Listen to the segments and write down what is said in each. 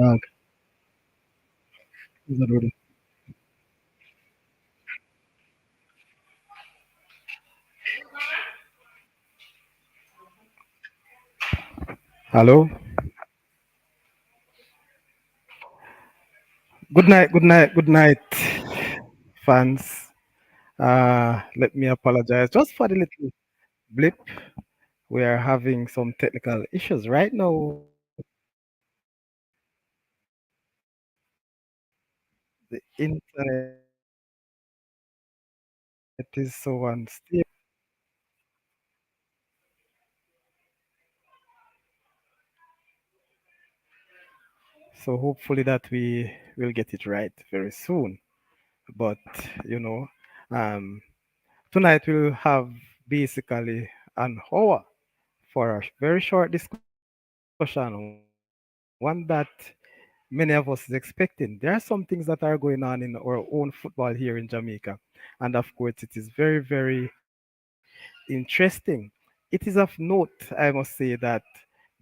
Ah, is that what Hello. Good night, fans. Let me apologize just for the little blip. We are having some technical issues right now. The internet is so unstable. So hopefully that we will get it right very soon. But you know, um, tonight we'll have basically an hour for a very short discussion, one that many of us is expecting. There are some things that are going on in our own football here in Jamaica, and of course, it is very, very interesting. It is of note, I must say, that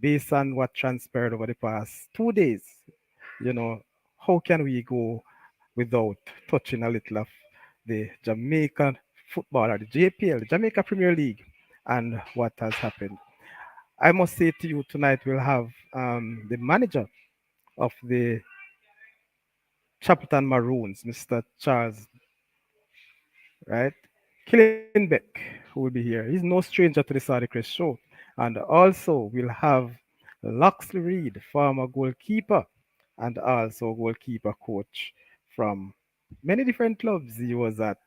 based on what transpired over the past 2 days, you know, how can we go without touching a little of the Jamaican football or the JPL, the Jamaica Premier League, and what has happened? I must say to you tonight, we'll have the manager of the Chapelton Maroons, Mr. Charles, right? Killenbeck, who will be here. He's no stranger to the Saudichress Show. And also, we'll have Loxley Reed, former goalkeeper, and also goalkeeper coach from many different clubs. He was at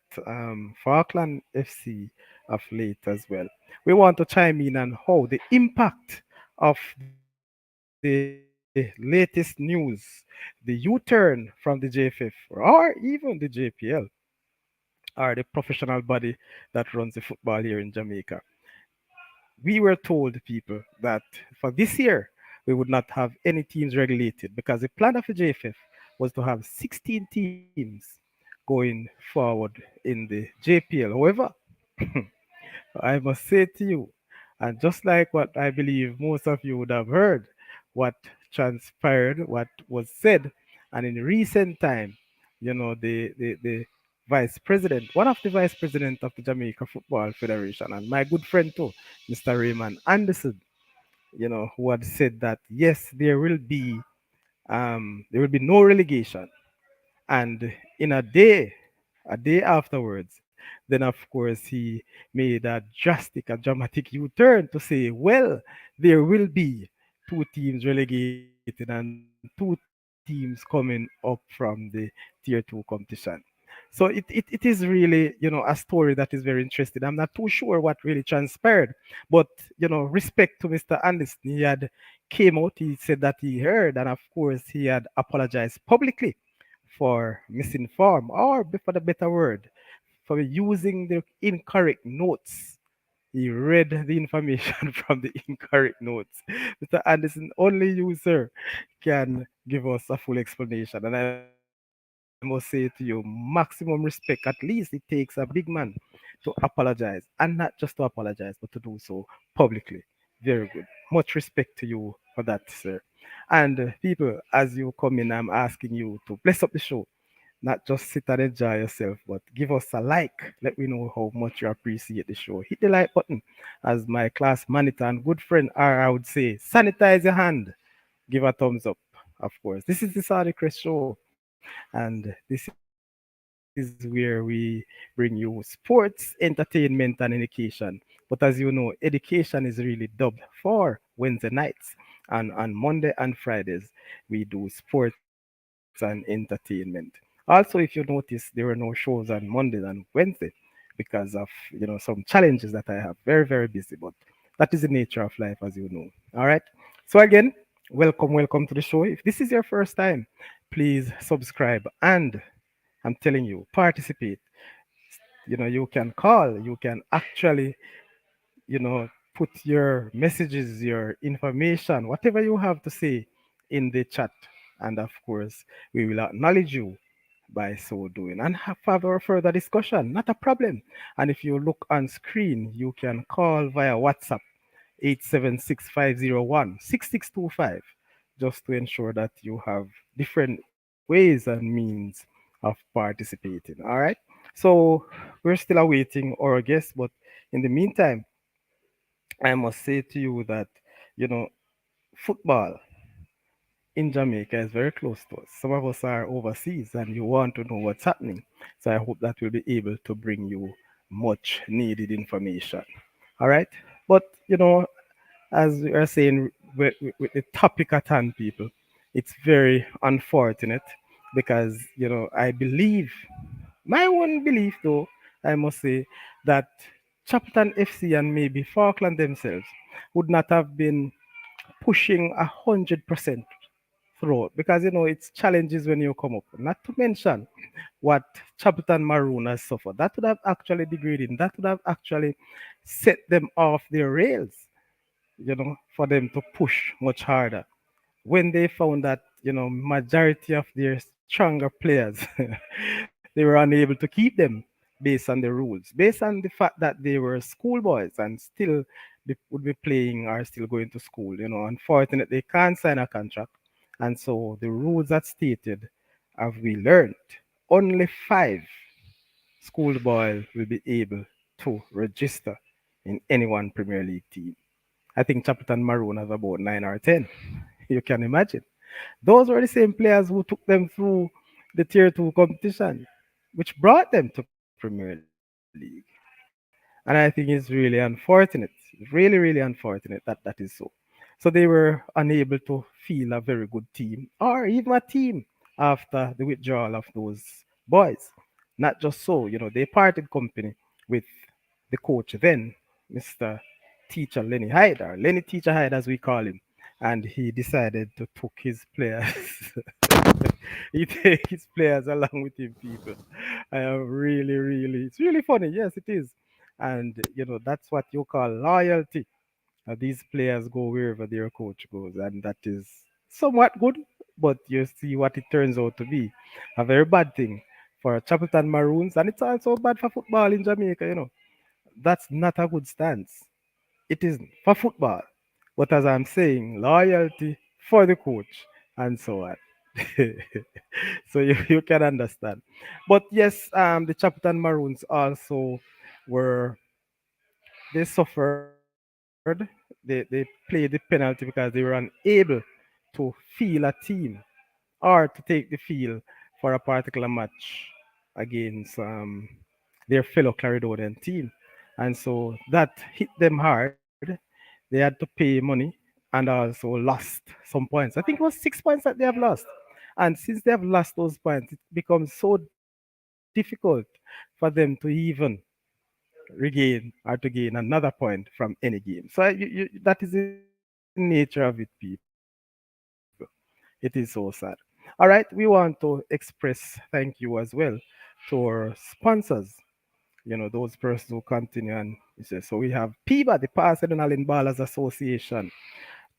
Falkland FC of late as well. We want to chime in on how the impact of the latest news, the U-turn from the JFF or even the JPL are the professional body that runs the football here in Jamaica. We were told, people, that for this year we would not have any teams regulated because the plan of the JFF was to have 16 teams going forward in the JPL. However, I must say to you, and just like what I believe most of you would have heard, what transpired, what was said, and in recent time, the vice president, one of the vice president of the Jamaica Football Federation, and my good friend too, Mr. Raymond Anderson, who had said that yes, there will be no relegation, and in a day afterwards, then of course he made a dramatic U-turn to say, well, there will be two teams relegated and two teams coming up from the tier two competition. So it is really, a story that is very interesting. I'm not too sure what really transpired, but respect to Mr. Anderson, he had came out, he said that he heard, and of course he had apologized publicly for misinformed, or for the better word, for using the incorrect notes. He read the information from the incorrect notes. Mr. Anderson, only you, sir, can give us a full explanation. And I must say to you, maximum respect. At least it takes a big man to apologize. And not just to apologize, but to do so publicly. Very good. Much respect to you for that, sir. And people, as you come in, I'm asking you to bless up the show, not just sit and enjoy yourself, but give us a like. Let me know how much you appreciate the show. Hit the like button. As my class monitor and good friend R, I would say, sanitize your hand. Give a thumbs up, of course. This is the Saudichress Show, and this is where we bring you sports, entertainment, and education. But as you know, education is really dubbed for Wednesday nights. And on Monday and Fridays, we do sports and entertainment. Also, if you notice, there were no shows on Monday and Wednesday because of some challenges that I have. Very, very busy, but that is the nature of life, as you know. All right. So again, welcome to the show. If this is your first time, please subscribe and I'm telling you, participate. You can call, you can actually, put your messages, your information, whatever you have to say in the chat. And of course, we will acknowledge you by so doing and have a further discussion. Not a problem. And if you look on screen, you can call via WhatsApp 876-501-6625. just to ensure that you have different ways and means of participating. All right. So we're still awaiting our guest, but in the meantime, I must say to you that, you know, football in Jamaica is very close to us. Some of us are overseas and you want to know what's happening. So I hope that we'll be able to bring you much needed information. All right. But, as we are saying with the topic at hand, people, it's very unfortunate because, I believe, my own belief though, I must say, that Chapton FC and maybe Falkland themselves would not have been pushing 100% throughout because it's challenges when you come up. Not to mention what Chapton Maroon has suffered. That would have actually degraded. That would have actually set them off their rails, for them to push much harder. When they found that, majority of their stronger players, they were unable to keep them based on the rules, based on the fact that they were schoolboys and still would be playing or still going to school. Unfortunately, they can't sign a contract. And so the rules that stated, have we learned, only five schoolboys will be able to register in any one Premier League team. I think Chapton Maroon has about 9 or 10. You can imagine. Those were the same players who took them through the Tier 2 competition, which brought them to Premier League. And I think it's really unfortunate, really, really unfortunate that that is so. So they were unable to feel a very good team or even a team after the withdrawal of those boys. Not just so, they parted company with the coach then, Mr. Teacher Lenny Hyde, or Lenny Teacher Hyde as we call him, and he decided to took his players. He take his players along with him, people. I am really, really, it's really funny. Yes, it is. And, that's what you call loyalty. These players go wherever their coach goes, and that is somewhat good, but you see what it turns out to be a very bad thing for Chapelton Maroons, and it's also bad for football in Jamaica. That's not a good stance. It isn't for football. But as I'm saying, loyalty for the coach and so on. So you can understand. But yes, the Chapton Maroons also were they suffered. They played the penalty because they were unable to feel a team or to take the field for a particular match against their fellow Caledonian team. And so that hit them hard. They had to pay money and also lost some points. I think it was 6 points that they have lost. And since they have lost those points, it becomes so difficult for them to even regain or to gain another point from any game. So that is the nature of it, people. It is so sad. All right, we want to express thank you as well to our sponsors. Those persons who continue and he says, so we have PIBA, the Pasadena Ballers Association,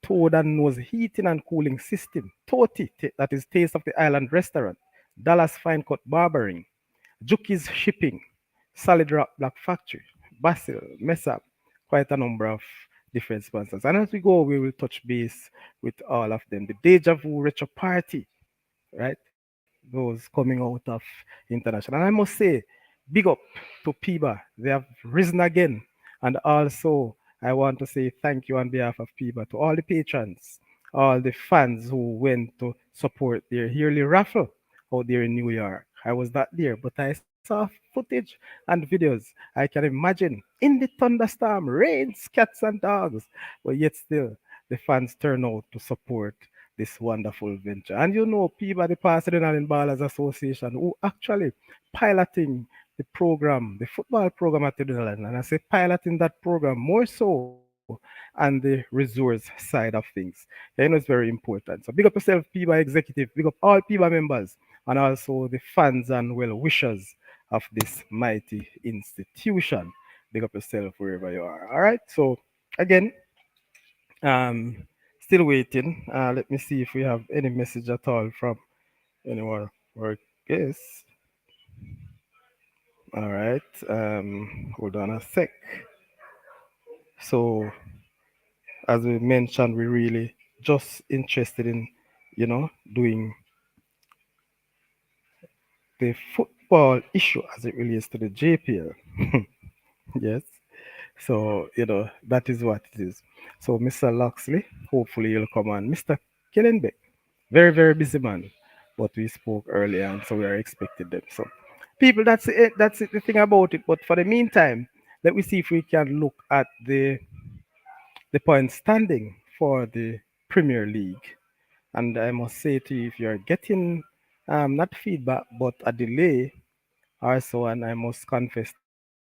Toad and Nose Heating and Cooling System, that is Taste of the Island Restaurant, Dallas Fine Cut Barbering, Juki's Shipping, Solid Rock Black Factory, Basil, Messap, quite a number of different sponsors. And as we go, we will touch base with all of them. The Deja Vu Retro Party, right? Those coming out of international. And I must say, big up to PIBA. They have risen again. And also, I want to say thank you on behalf of PIBA to all the patrons, all the fans who went to support their yearly raffle out there in New York. I was not there, but I saw footage and videos. I can imagine in the thunderstorm, rains, cats, and dogs, but yet still the fans turn out to support this wonderful venture. And people at the Pasadena Island Ballers Association who actually piloting the program, the football program at the Island. And I say piloting that program more so on the resource side of things. It's very important. So big up yourself, PIBA executive, big up all PIBA members, and also the fans and well wishers of this mighty institution. Big up yourself wherever you are. All right. So again, still waiting. Let me see if we have any message at all from anyone or guests. All right. Hold on a sec. So as we mentioned, we really just interested in, doing the football issue as it relates to the JPL. Yes. So, that is what it is. So, Mr. Loxley, hopefully you'll come on. Mr. Killenbeck, very, very busy man. But we spoke earlier, and so we are expecting them. So, people, that's it. That's it, the thing about it. But for the meantime, let me see if we can look at the point standing for the Premier League. And I must say to you, if you're getting not feedback, but a delay also, and I must confess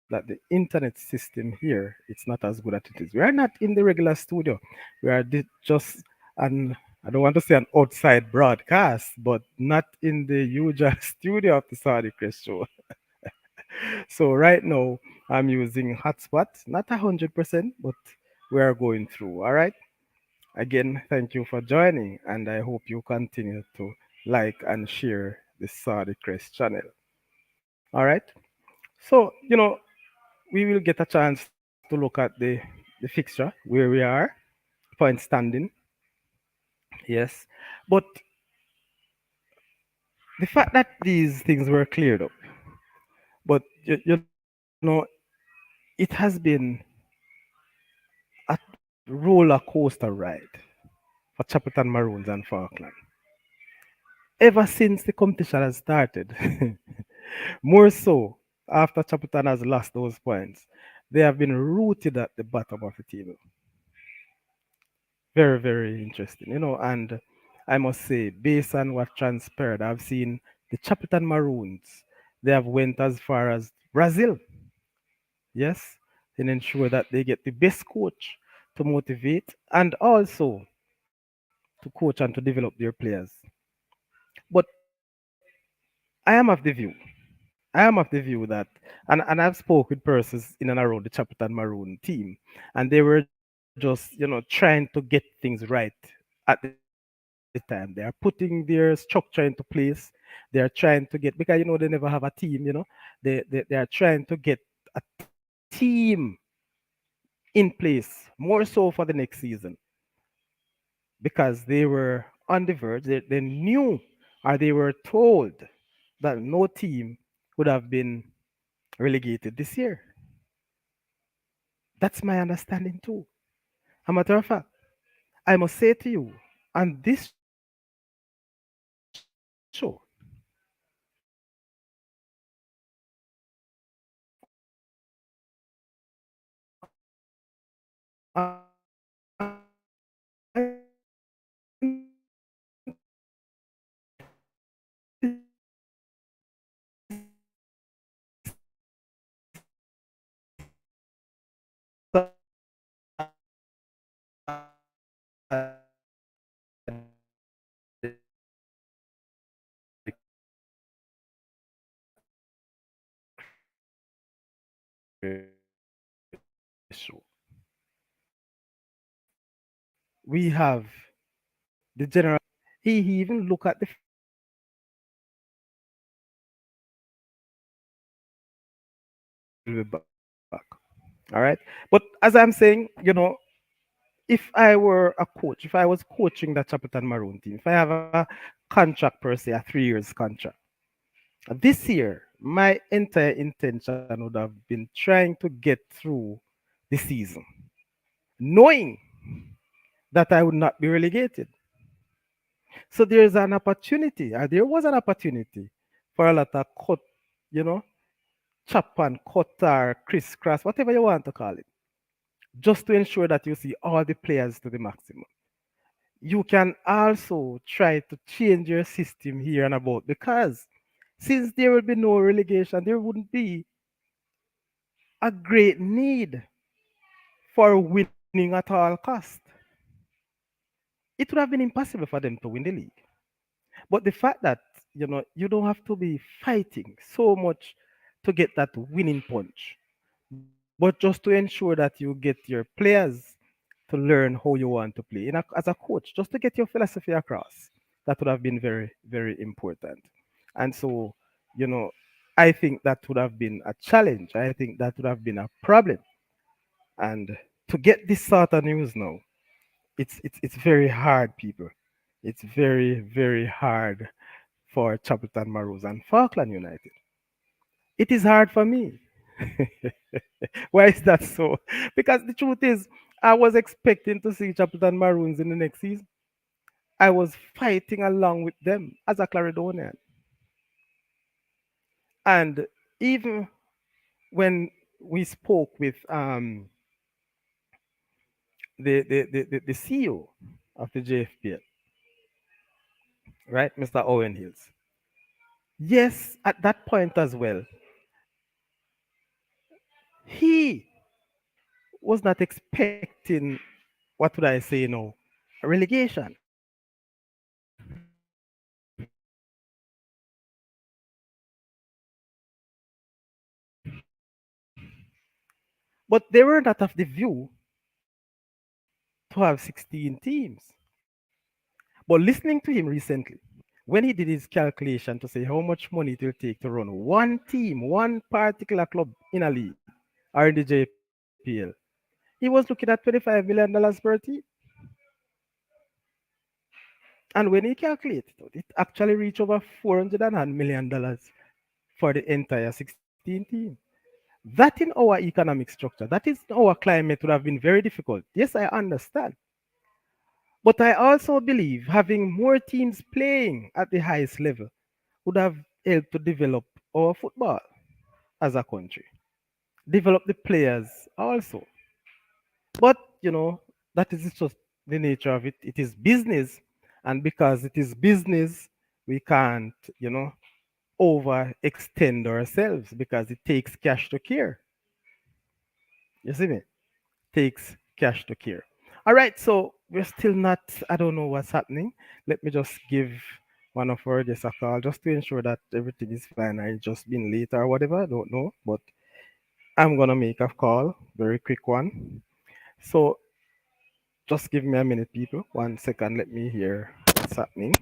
that the internet system here, it's not as good as it is. We are not in the regular studio. We are just an, I don't want to say an outside broadcast, but not in the usual studio of the Saudichress Show. So right now, I'm using hotspot, not 100%, but we are going through. All right. Again, thank you for joining, and I hope you continue to like and share the Saudichress channel. All right. So, we will get a chance to look at the fixture where we are, point standing. Yes. But the fact that these things were cleared up, but it has been a roller coaster ride for Chapelton Maroons and Falkland. Ever since the competition has started, more so after Chapelton has lost those points, they have been rooted at the bottom of the table. Very, very interesting, and I must say, based on what transpired, I've seen the Chapelton Maroons, they have went as far as Brazil, yes, and ensure that they get the best coach to motivate and also to coach and to develop their players. But I am of the view, that, and I've spoke with persons in and around the Chapelton Maroon team, and they were just, trying to get things right at the time. They are putting their structure into place. They are trying to get, because they never have a team, they are trying to get a team in place more so for the next season, because they were on the verge. They knew, or they were told, that no team would have been relegated this year. That's my understanding too. A matter of fact, I must say to you, on this show, we have the general. He even look at the fact that will be back. All right. But as I'm saying, if I were a coach, if I was coaching the Chapelton Maroon team, if I have a contract per se, a 3 years contract, this year, my entire intention would have been trying to get through the season, knowing that I would not be relegated. So there's an opportunity, there was an opportunity for a lot of cut, you know, chop and cut or crisscross, whatever you want to call it, just to ensure that you see all the players to the maximum. You can also try to change your system here and about, because since there will be no relegation, there wouldn't be a great need for winning at all cost. It would have been impossible for them to win the league. But the fact that you don't have to be fighting so much to get that winning punch, but just to ensure that you get your players to learn how you want to play as a coach, just to get your philosophy across, that would have been very, very important. And so, you know, I think that would have been a challenge. I think that would have been a problem. And to get this sort of news now, It's very hard, people. It's very, very hard for Chapelton Maroons and Falkland United. It is hard for me. Why is that so? Because the truth is, I was expecting to see Chapelton Maroons in the next season. I was fighting along with them as a Clarendonian. And even when we spoke with the CEO of the JFPL, right, Mr. Owen Hills, yes, at that point as well, he was not expecting, what would I say, relegation. But they were not of the view to have 16 teams. But listening to him recently, when he did his calculation to say how much money it will take to run one team, one particular club in a league or in the JPL, he was looking at $25 million per team. And when he calculated it, it actually reached over $400 million for the entire 16 teams. That in our economic structure, that is our climate would have been very difficult. Yes, I understand. But I also believe having more teams playing at the highest level would have helped to develop our football as a country, develop the players also. But, that is just the nature of it. It is business. And because it is business, we can't, overextend ourselves because it takes cash to care. You see me? Takes cash to care. All right, so we're still not, I don't know what's happening. Let me just give one of our guests a call just to ensure that everything is fine. I just been late or whatever, I don't know. But I'm gonna make a call, very quick one. So just give me a minute, people. 1 second, let me hear what's happening.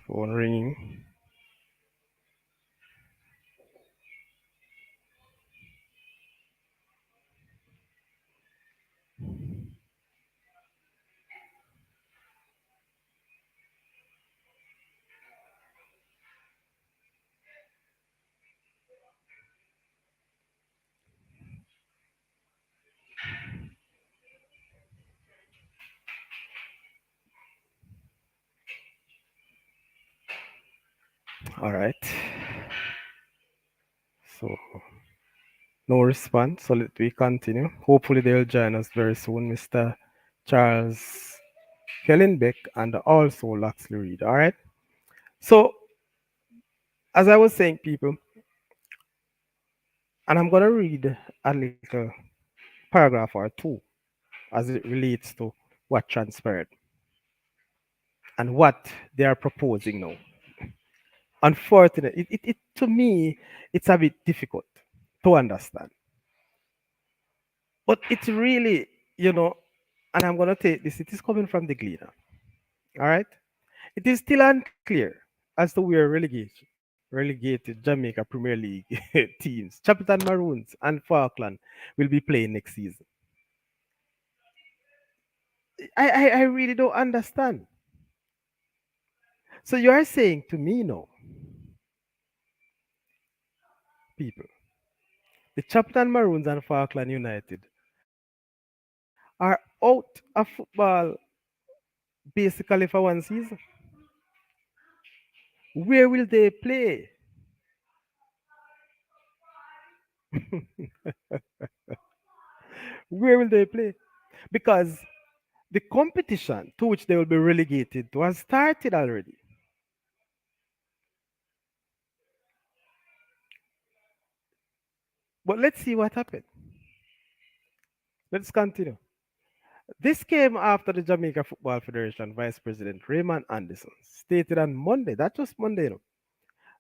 Phone ringing. All right. So no response. So let we continue. Hopefully they'll join us very soon, Mr. Charles Kellenbeck and also Loxley Reed. All right. So as I was saying, people, and I'm gonna read a little paragraph or two as it relates to what transpired and what they are proposing now. Unfortunately, it to me it's a bit difficult to understand. But it's really, and I'm gonna take this, it is coming from the Gleaner. All right. It is still unclear as to where relegated Jamaica Premier League teams, Chapitan Maroons and Falkland, will be playing next season. I really don't understand. So you are saying to me now, people, the Chapitan Maroons and Falkland United are out of football basically for one season. Where will they play? Where will they play? Because the competition to which they will be relegated to has started already. But let's see what happened. Let's continue. This came after the Jamaica Football Federation Vice President Raymond Anderson stated on Monday, that was Monday,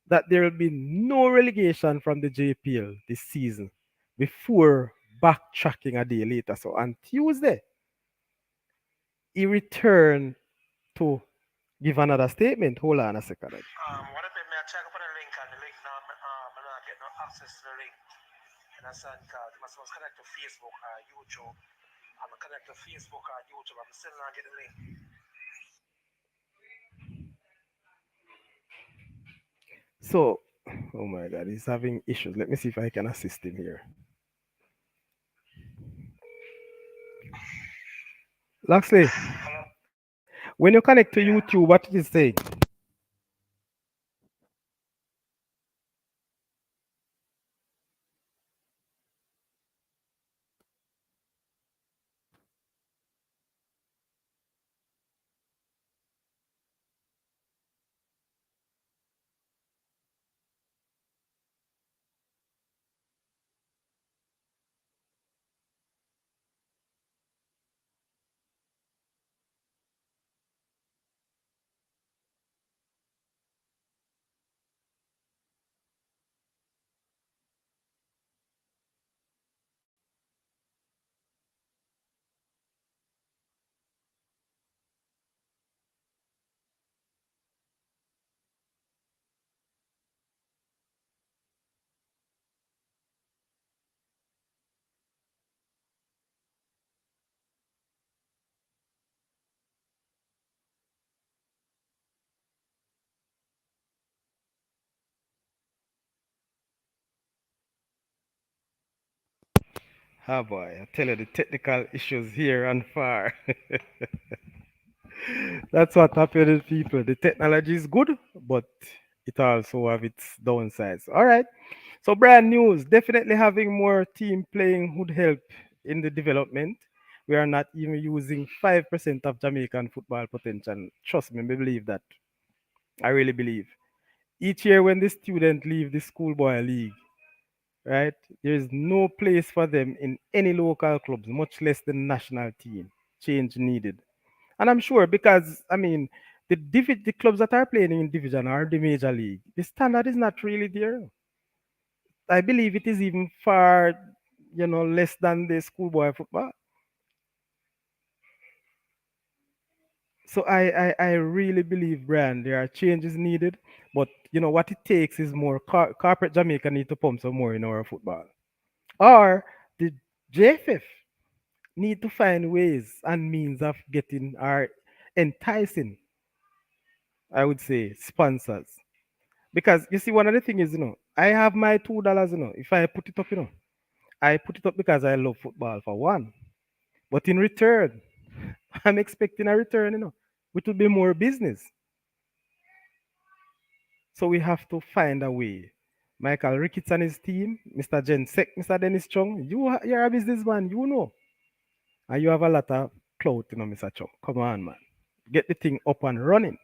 that there will be no relegation from the JPL this season before backtracking a day later. So on Tuesday, he returned to give another statement. Hold on a second. What if I check for the link and the link now, I not get no access to the link. And I said, because I must connect to Facebook or YouTube. I'm going to connect to Facebook or YouTube. I'm still not getting the link. So, oh my God, he's having issues. Let me see if I can assist him here. Luxley, when you connect to YouTube, what did it say? Ah, boy, I tell you, the technical issues here and far. That's what happened with people. The technology is good, but it also have its downsides. All right. So brand news, definitely having more team playing would help in the development. We are not even using 5% of Jamaican football potential. Trust me, I believe that. I really believe. Each year when the student leave the schoolboy league, right, there is no place for them in any local clubs, much less the national team. Change needed. And I'm sure because I mean the clubs that are playing in division or the major league, the standard is not really there. I believe it is even far, less than the schoolboy football. So I really believe, Brian, there are changes needed. But what it takes is more corporate Jamaica need to pump some more in our football. Or the JFF need to find ways and means of getting or enticing, I would say, sponsors. Because you see, one of the things is, I have my $2, if I put it up, I put it up because I love football for one. But in return, I'm expecting a return, which will be more business. So we have to find a way. Michael Ricketts and his team, Mr. Jen Sek, Mr. Dennis Chung, you're a businessman, and you have a lot of clout, Mr. Chung. Come on, man. Get the thing up and running.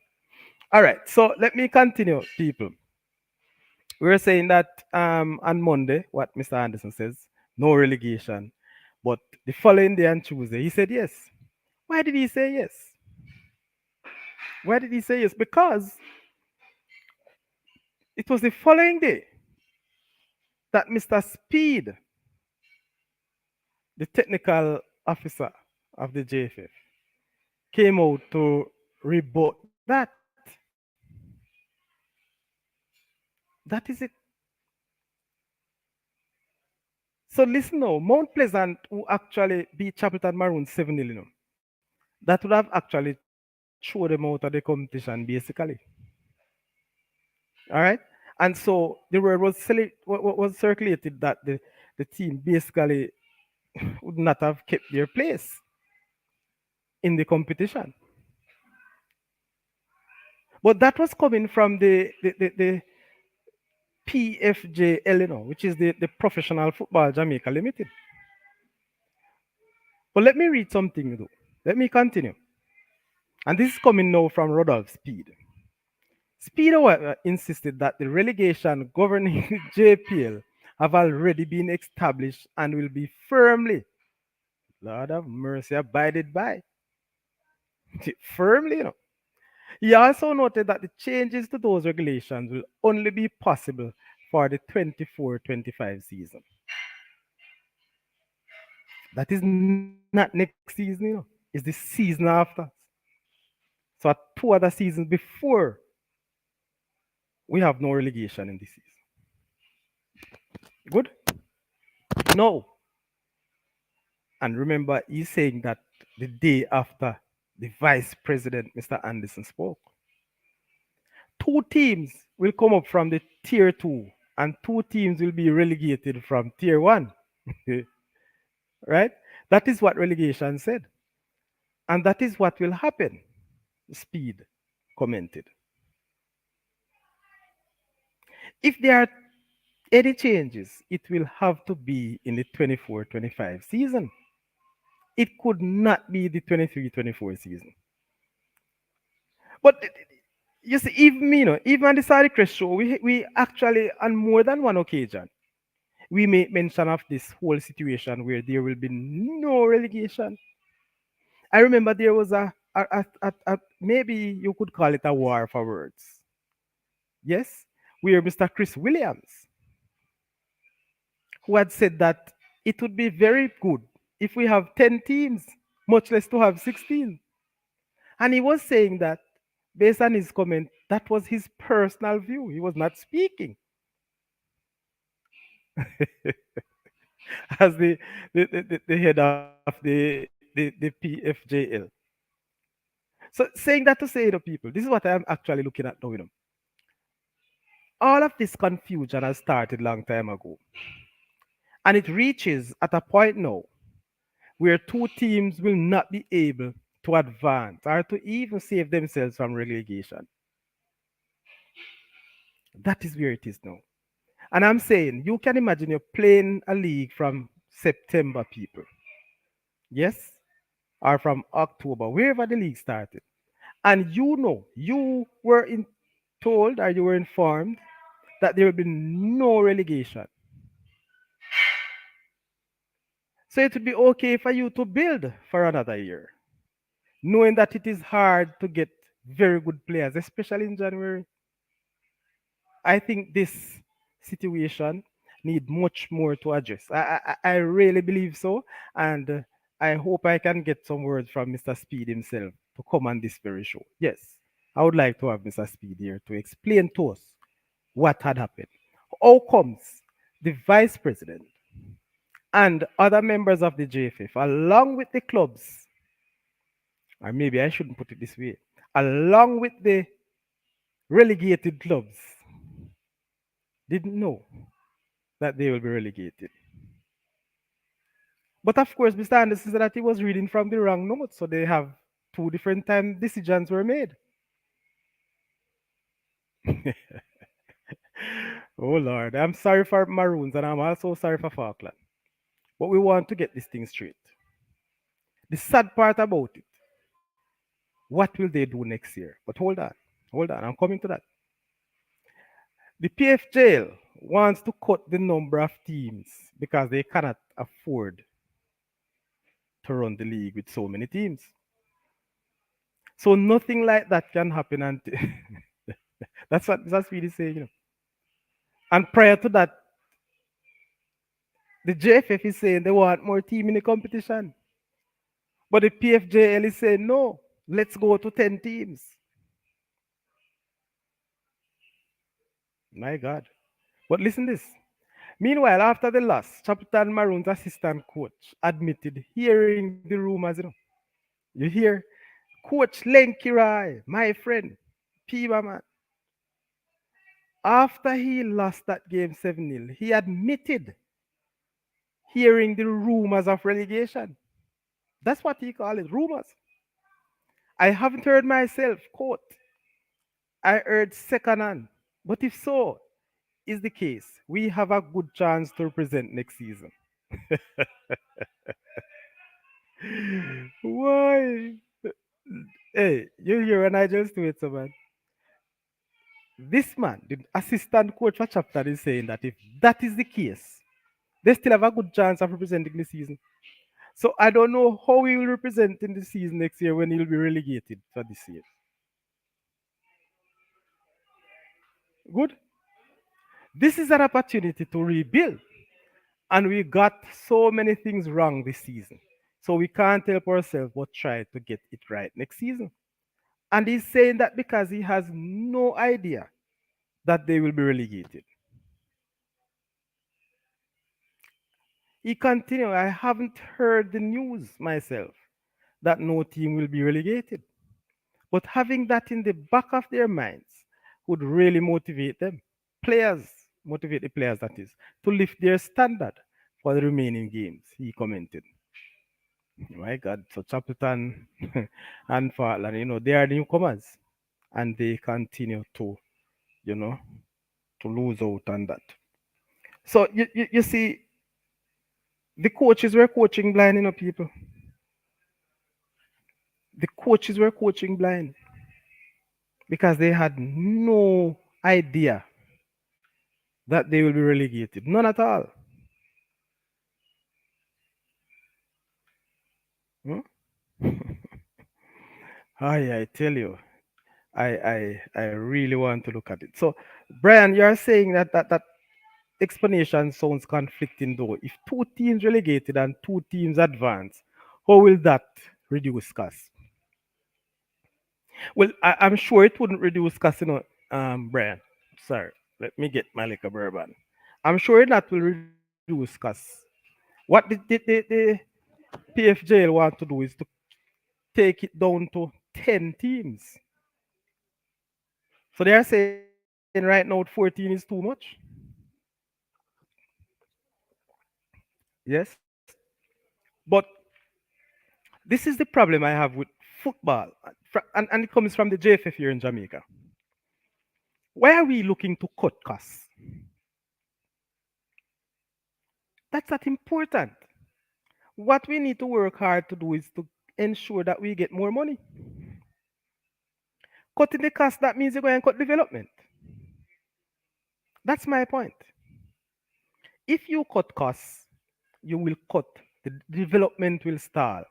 All right, so let me continue, people. We were saying that on Monday, what Mr. Anderson says, no relegation. But the following day on Tuesday, he said yes. Why did he say yes? Why did he say yes? Because it was the following day that Mr. Speed, the technical officer of the JFF, came out to rebut that. That is it. So listen now, Mount Pleasant, who actually beat Chapelton Maroon 7-0, that would have actually thrown them out of the competition, basically. All right. And so the word was circulated that the team basically would not have kept their place in the competition. But that was coming from the PFJL, which is the Professional Football Jamaica Limited. But let me read something though. Let me continue. And this is coming now from Rodolph Speed. Speed, however, insisted that the relegation governing JPL have already been established and will be firmly, Lord of mercy, abided by. Firmly, He also noted that the changes to those regulations will only be possible for the 24-25 season. That is not next season, it's the season after. So at two other seasons before, we have no relegation in this season. Good? No. And remember, he's saying that the day after the vice president, Mr. Anderson, spoke. Two teams will come up from the tier two, and two teams will be relegated from tier one. Right? That is what relegation said. And that is what will happen. Speed commented. If there are any changes, it will have to be in the 24-25 season. It could not be the 23-24 season. But you see, even me, even on the Saudichress Show, we actually, on more than one occasion, we make mention of this whole situation where there will be no relegation. I remember there was maybe you could call it a war for words. Yes, where Mr. Chris Williams, who had said that it would be very good if we have 10 teams, much less to have 16. And he was saying that, based on his comment, that was his personal view. He was not speaking as the head of the PFJL. So saying that to say, people, this is what I'm actually looking at now. All of this confusion has started long time ago. And it reaches at a point now where two teams will not be able to advance or to even save themselves from relegation. That is where it is now. And I'm saying, you can imagine you're playing a league from September, people. Yes? Or from October, wherever the league started. And you were told or you were informed that there will be no relegation. So it would be okay for you to build for another year, knowing that it is hard to get very good players, especially in January. I think this situation need much more to address. I really believe so, and I hope I can get some words from Mr. Speed himself to come on this very show. Yes, I would like to have Mr. Speed here to explain to us what had happened. How comes the vice president and other members of the JFF, along with the clubs, or maybe I shouldn't put it this way, along with the relegated clubs, didn't know that they will be relegated. But of course, Mr. Anderson said that he was reading from the wrong notes, so they have two different time decisions were made. Oh Lord, I'm sorry for Maroons and I'm also sorry for Falkland. But we want to get this thing straight. The sad part about it, what will they do next year? But hold on, I'm coming to that. The PFJL wants to cut the number of teams because they cannot afford to run the league with so many teams. So nothing like that can happen until that's what he saying. And prior to that, the JFF is saying they want more team in the competition. But the PFJL is saying no, let's go to 10 teams. My God. But listen this. Meanwhile, after the loss, Chapitan Maroon's assistant coach admitted hearing the rumors. You hear Coach Lenky Rai, my friend, Piba man. After he lost that game 7-0, he admitted hearing the rumors of relegation. That's what he called it, rumors. I haven't heard myself, quote, I heard second hand. But if so is the case, we have a good chance to represent next season. Why? Hey, you hear when I just do it, so man. This man, the assistant coach for chapter, is saying that if that is the case, they still have a good chance of representing the season. So I don't know how he will represent in the season next year when he'll be relegated for this year. Good. This is an opportunity to rebuild. And we got so many things wrong this season. So we can't help ourselves but try to get it right next season. And he's saying that because he has no idea that they will be relegated. He continued, I haven't heard the news myself that no team will be relegated. But having that in the back of their minds would really motivate them. Players, motivate the players, that is, to lift their standard for the remaining games, he commented. My God, so Chapeton and Fartland, they are newcomers and they continue to, you know, to lose out on that. So you see, the coaches were coaching blind, people. The coaches were coaching blind because they had no idea that they will be relegated. None at all. Hmm? I tell you, I really want to look at it. So, Brian, you're saying that explanation sounds conflicting though. If two teams relegated and two teams advance, how will that reduce costs? Well, I'm sure it wouldn't reduce costs, Brian. Sorry, let me get my liquor bourbon. I'm sure that will reduce costs. What the PFJL want to do is to take it down to 10 teams. So they are saying right now 14 is too much. Yes. But this is the problem I have with football. And it comes from the JFF here in Jamaica. Why are we looking to cut costs? That's not important. What we need to work hard to do is to ensure that we get more money. Cutting the cost, that means you're going to cut development. That's my point. If you cut costs, you will cut, the development will stall.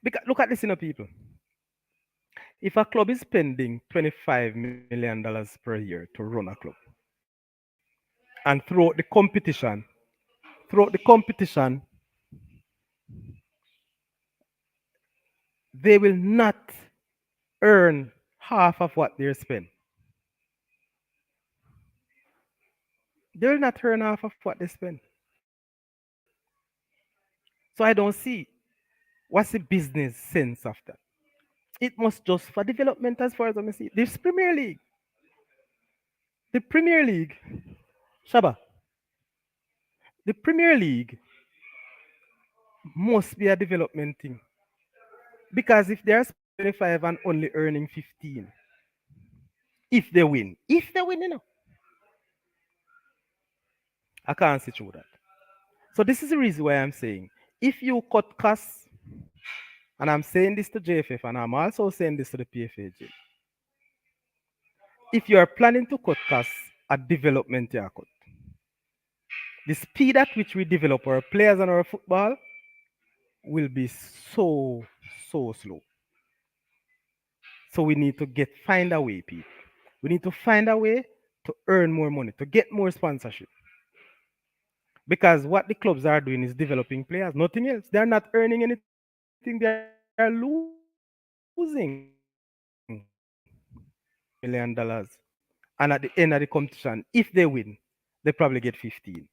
Because look at this, people. If a club is spending $25 million per year to run a club, and throughout the competition, they will not earn half of what they spend. They will not earn half of what they spend. So I don't see what's the business sense of that. It must just for development as far as I see. This Premier League, the Premier League, Shaba, the Premier League must be a development thing. Because if they are spending 25 and only earning 15, if they win, I can't see through that. So this is the reason why I'm saying if you cut costs, and I'm saying this to JFF and I'm also saying this to the PFAJ, if you are planning to cut costs at development you cut, the speed at which we develop our players and our football will be so slow. So we need to find a way, people. We need to find a way to earn more money, to get more sponsorship. Because what the clubs are doing is developing players, nothing else. They're not earning anything, they are losing $25 million. And at the end of the competition, if they win, they probably get 15.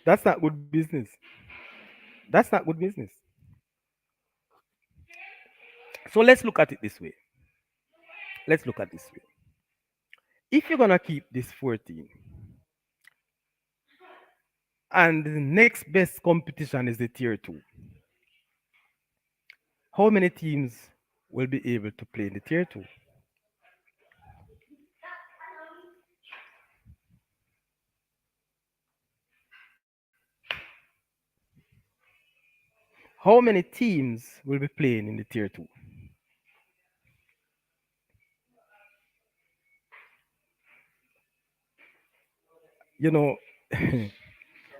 That's not good business. That's not good business. So let's look at it this way. Let's look at this way. If you're gonna keep this 14, and the next best competition is the tier two, how many teams will be able to play in the tier two? How many teams will be playing in the tier two? You know,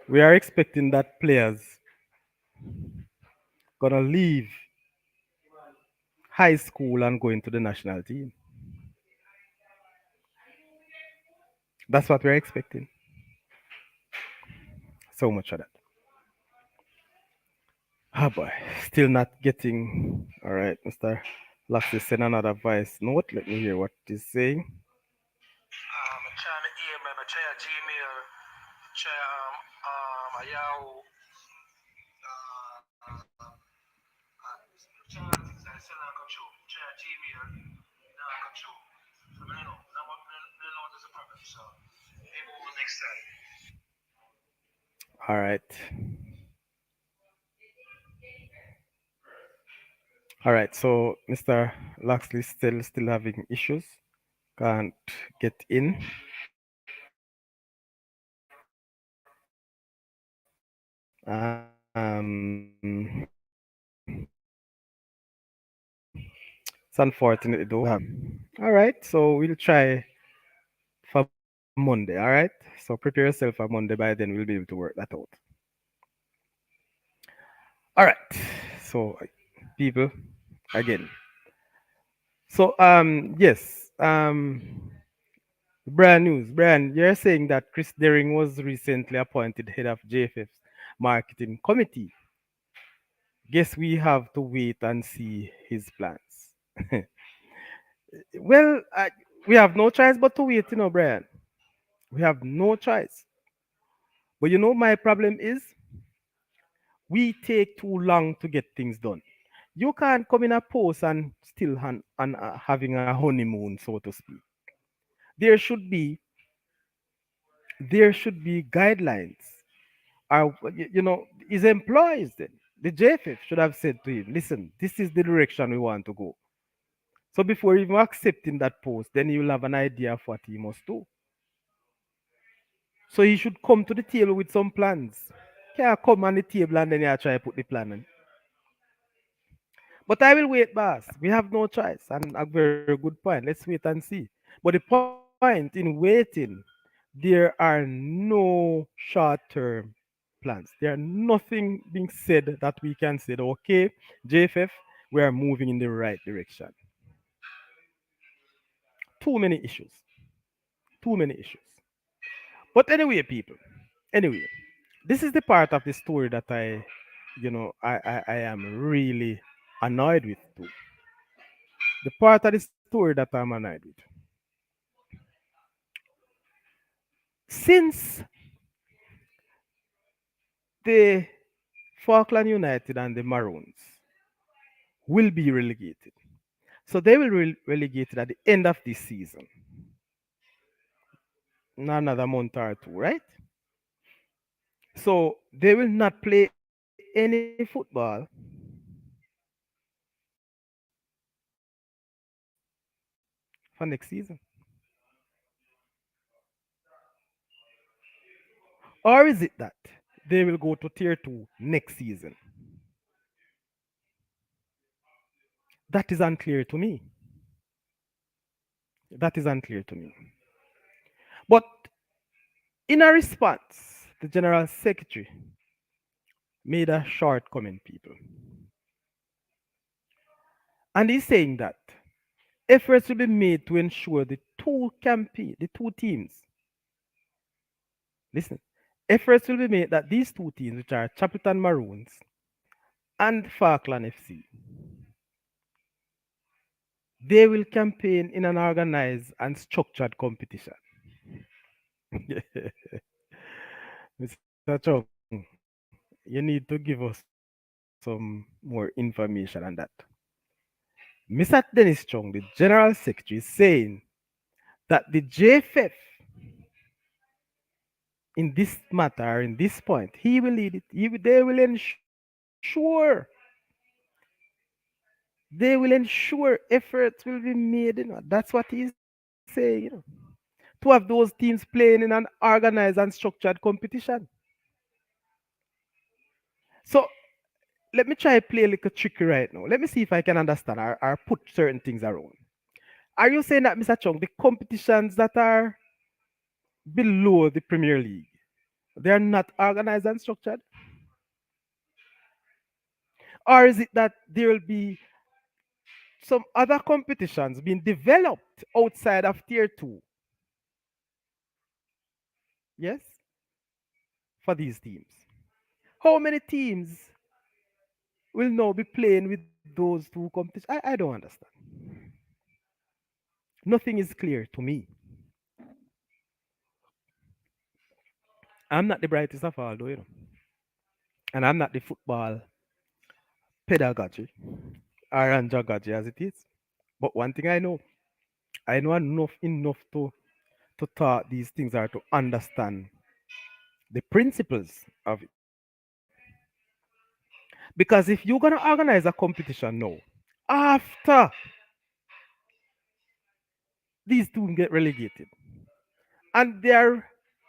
we are expecting that players gonna leave high school and go into the national team. That's what we're expecting. So much of that. Oh boy, still not getting. All right, Mr. Lassie, send another voice note. Let me hear what he's saying. I try my email, I try a Gmail, try a Yahoo, try a lot of things that I still not come through. Try a Gmail, not come through. So I don't know, I know there's a problem. So maybe over next time. All right. All right. So Mr. Loxley still having issues. Can't get in. It's unfortunately though. All right. So we'll try for Monday. All right. So prepare yourself for Monday. By then we'll be able to work that out. All right. So people again. So yes. Brand news. Brand, you're saying that Chris Daring was recently appointed head of JFF's marketing committee. Guess we have to wait and see his plans. Well, we have no choice but to wait, Brian. We have no choice. But my problem is we take too long to get things done. You can't come in a post and still having a honeymoon, so to speak. There should be there should be guidelines. His employees then, the JFF should have said to him, listen, this is the direction we want to go. So before even accepting that post, then he will have an idea of what he must do. So he should come to the table with some plans. Can't come on the table and then you try to put the plan in. But I will wait, boss. We have no choice. And a very good point. Let's wait and see. But the point in waiting, there are no short-term plans. There are nothing being said that we can say, okay, JFF, we are moving in the right direction. Too many issues. Too many issues. But anyway, people. Anyway, this is the part of the story that I am really annoyed with too. The part of the story that I'm annoyed with. Since the Falkland United and the Maroons will be relegated, so they will relegated at the end of this season, not another month or two, right? So they will not play any football for next season. Or is it that they will go to tier two next season? That is unclear to me. That is unclear to me. But in a response, the General Secretary made a short comment, people. And he's saying that efforts will be made to ensure the two teams, listen, efforts will be made that these two teams, which are Chapelton Maroons and Falkland FC, they will campaign in an organized and structured competition. Mr. Chung, you need to give us some more information on that. Mr. Dennis Chung, the General Secretary, is saying that the JFF, in this matter, in this point, he will lead it. They will ensure efforts will be made. That's what he's saying. To have those teams playing in an organized and structured competition. So let me try to play a little tricky right now. Let me see if I can understand or put certain things around. Are you saying that, Mr. Chung, the competitions that are below the Premier League, they are not organized and structured? Or is it that there will be some other competitions being developed outside of tier two? Yes, for these teams. How many teams will now be playing with those two competitions. I don't understand. Nothing is clear to me. I'm not the brightest of all, though, and I'm not the football pedagogy or andragogy as it is. But one thing I know enough to thought these things are to understand the principles of it. Because if you're gonna organize a competition now, after these two get relegated, and they're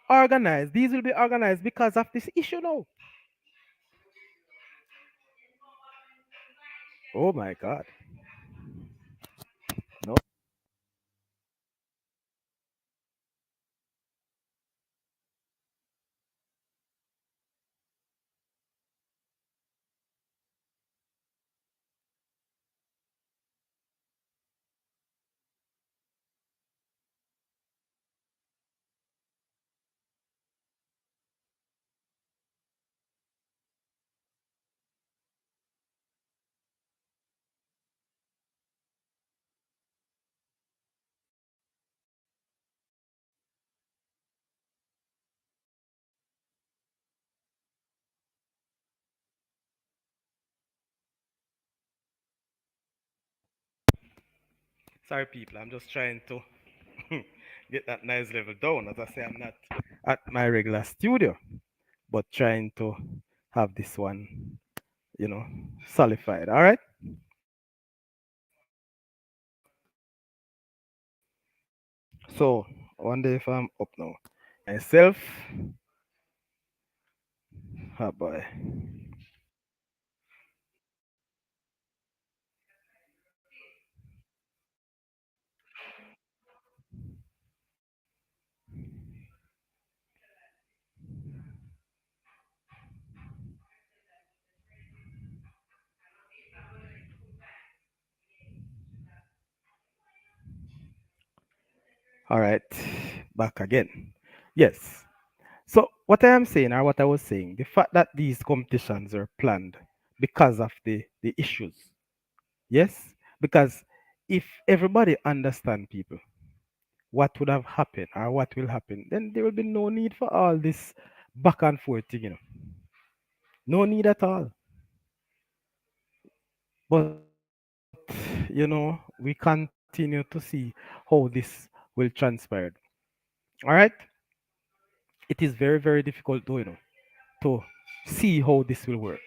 organized, these will be organized because of this issue now. Oh my God. No. Sorry, people. I'm just trying to get that noise level down. As I say, I'm not at my regular studio, but trying to have this one, you know, solidified. All right. So, I wonder if I'm up now. Myself, oh boy. All right, back again. Yes. So, what I am saying, or what I was saying, the fact that these competitions are planned because of the issues. Yes? Because if everybody understand people, what would have happened or what will happen, then there will be no need for all this back and forth thing. No need at all. But we continue to see how this will transpire. All right? It is very, very difficult to see how this will work.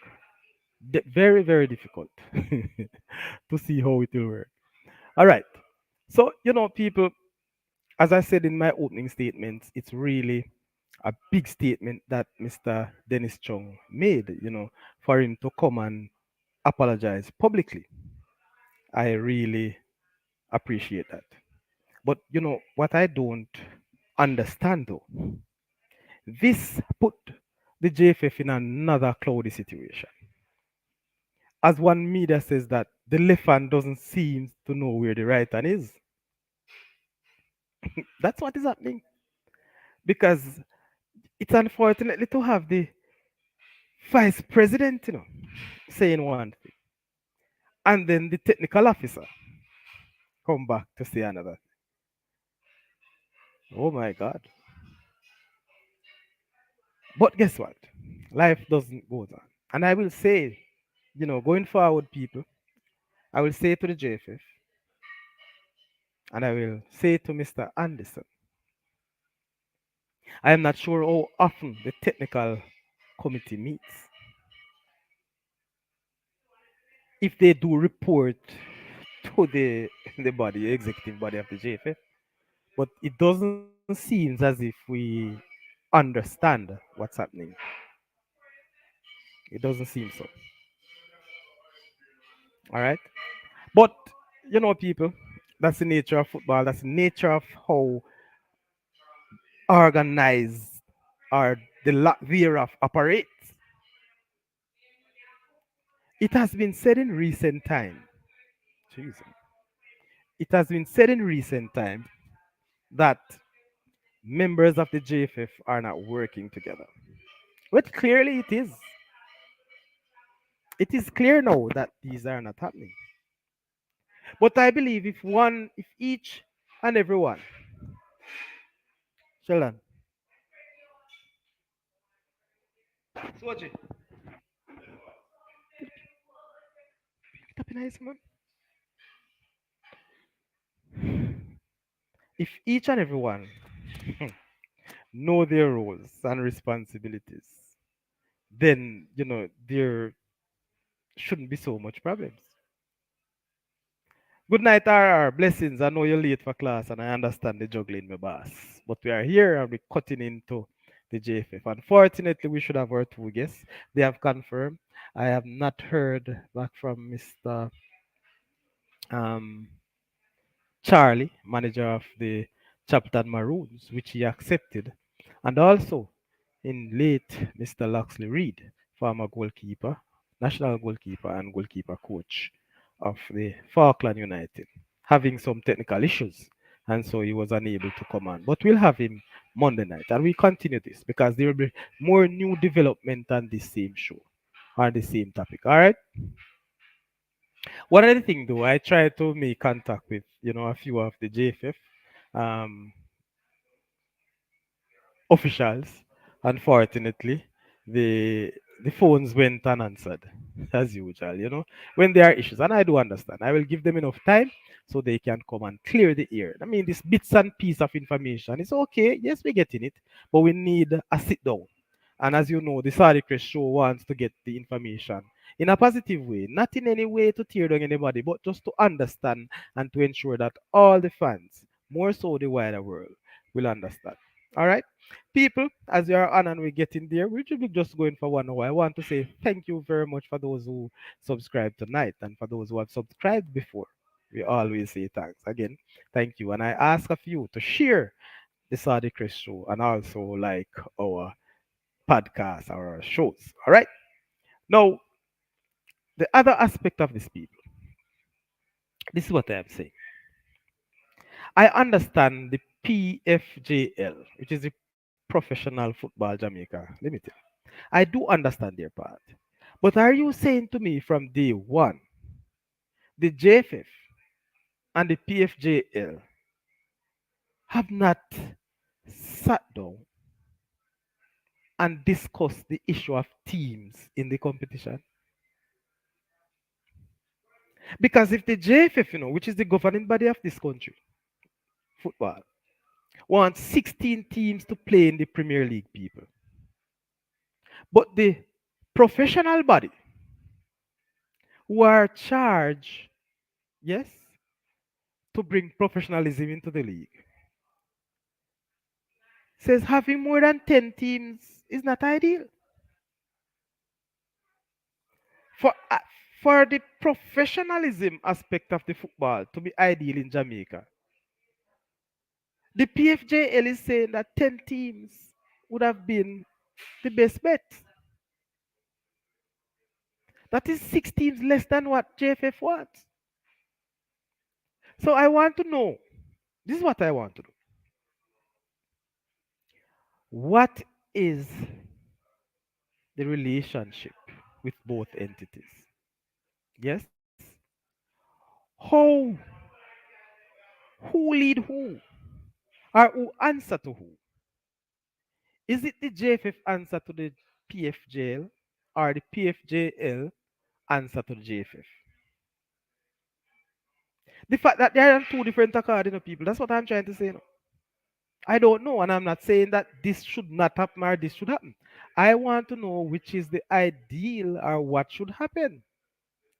Very, very difficult to see how it will work. All right. So, people, as I said in my opening statements, it's really a big statement that Mr. Dennis Chung made, for him to come and apologize publicly. I really appreciate that. But what I don't understand though, this put the JFF in another cloudy situation. As one media says that the left hand doesn't seem to know where the right hand is. That's what is happening. Because it's unfortunately to have the vice president, saying one thing, and then the technical officer come back to say another. Oh my God. But guess what? Life doesn't go on. And I will say, going forward, people, I will say to the JFF and I will say to Mr. Anderson, I am not sure how often the technical committee meets. If they do report to the body, executive body of the JFF, but it doesn't seem as if we understand what's happening. It doesn't seem so. All right. But people, that's the nature of football. That's the nature of how organized or the lack thereof operates. It has been said in recent time. Jesus. It has been said in recent time that members of the JFF are not working together. But clearly it is. It is clear now that these are not happening. But I believe if each and every one, Sheldon, Soji, tap in eyes, man. If each and every one know their roles and responsibilities, then there shouldn't be so much problems. Good night, RR. Blessings. I know you're late for class and I understand the juggling, my boss. But we are here and we're cutting into the JFF. Unfortunately, we should have our two guests. They have confirmed. I have not heard back from Mr. Um, Charlie, manager of the Chapter Maroons, which he accepted. And also in late Mr. Loxley Reed, former goalkeeper, national goalkeeper, and goalkeeper coach of the Falkland United, having some technical issues. And so he was unable to come on. But we'll have him Monday night. And we continue this because there will be more new development on this same show, on the same topic. All right. One other thing though, I try to make contact with, a few of the JFF um, officials. Unfortunately, the the phones went unanswered as usual. When there are issues, and I do understand. I will give them enough time so they can come and clear the air. I mean, this bits and piece of information is okay. Yes, we're getting it, but we need a sit down. And as you know, the Saudichress Show wants to get the information in a positive way, not in any way to tear down anybody, but just to understand and to ensure that all the fans, more so the wider world, will understand. All right, people, as you are on and we're getting there, we should be just going for 1 hour. I want to say thank you very much for those who subscribed tonight and for those who have subscribed before. We always say thanks again. Thank you. And I ask of you to share the Saudichress Show and also like our podcasts or our shows. All right. Now, the other aspect of this, people, this is what I am saying. I understand the PFJL, which is the Professional Football Jamaica Limited. I do understand their part. But are you saying to me from day one, the JFF and the PFJL have not sat down and discussed the issue of teams in the competition? Because if the JFF, which is the governing body of this country, football, wants 16 teams to play in the Premier League, people, but the professional body who are charged, yes, to bring professionalism into the league, says having more than 10 teams is not ideal. For, uh, for the professionalism aspect of the football to be ideal in Jamaica, the PFJL is saying that 10 teams would have been the best bet. That is 6 teams less than what JFF wants. So I want to know, this is what I want to know. What is the relationship with both entities? Yes? How, who lead who? Or who answer to who? Is it the JFF answer to the PFJL or the PFJL answer to the JFF? The fact that there are two different accords, people, that's what I'm trying to say. I don't know, and I'm not saying that this should not happen or this should happen. I want to know which is the ideal or what should happen.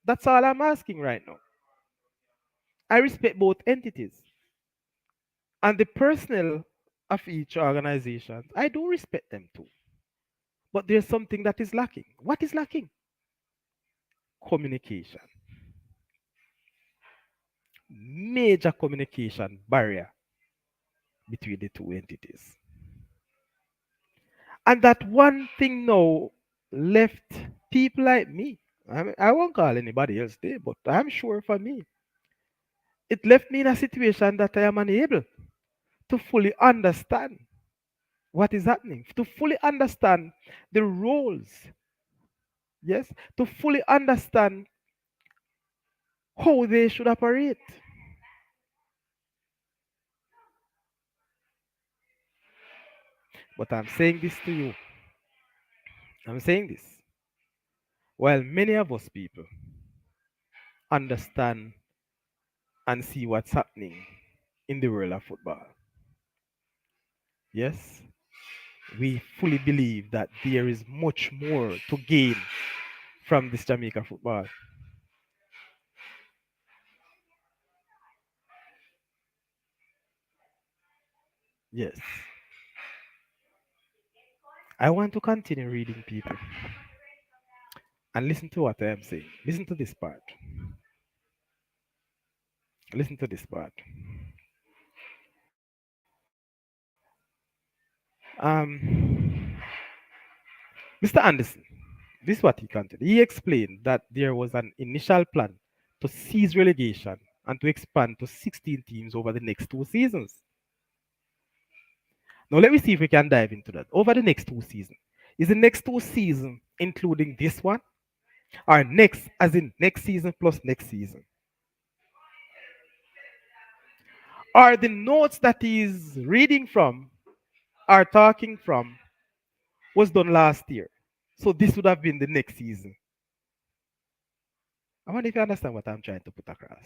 That's all I'm asking right now. I respect both entities and the personnel of each organization. I do respect them too. But there's something that is lacking. What is lacking? Communication. Major communication barrier between the two entities. And that one thing now left people like me. I won't call anybody else there, but I'm sure for me, it left me in a situation that I am unable to fully understand what is happening, to fully understand the roles yes, to fully understand how they should operate. But I'm saying this to you. I'm saying this. While many of us people understand and see what's happening in the world of football, yes, we fully believe that there is much more to gain from this Jamaica football. Yes. I want to continue reading people and listen to what I am saying. Listen to this part. Listen to this part. Mr. Anderson, this is what he continued. He explained that there was an initial plan to cease relegation and to expand to 16 teams over the next 2 seasons. Now, let me see if we can dive into that. Over the next 2 seasons. Is the next 2 seasons including this one? Or next, as in next season plus next season? Are the notes that he's reading from or talking from was done last year? So this would have been the next season. I wonder if you understand what I'm trying to put across.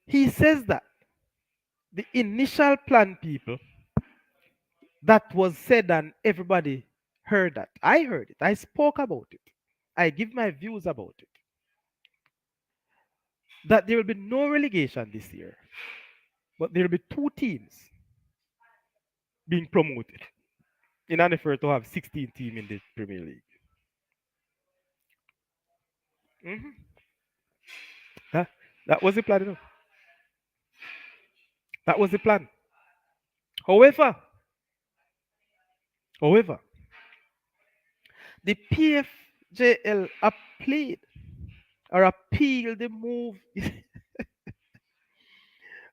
He says that the initial plan, people, that was said and everybody heard that. I heard it. I spoke about it. I give my views about it. That there will be no relegation this year, but there will be 2 teams being promoted in an effort to have 16 teams in the Premier League. Mhm. That, that was the plan. You know. That was the plan. However, however, the PFJL appealed or appealed the move.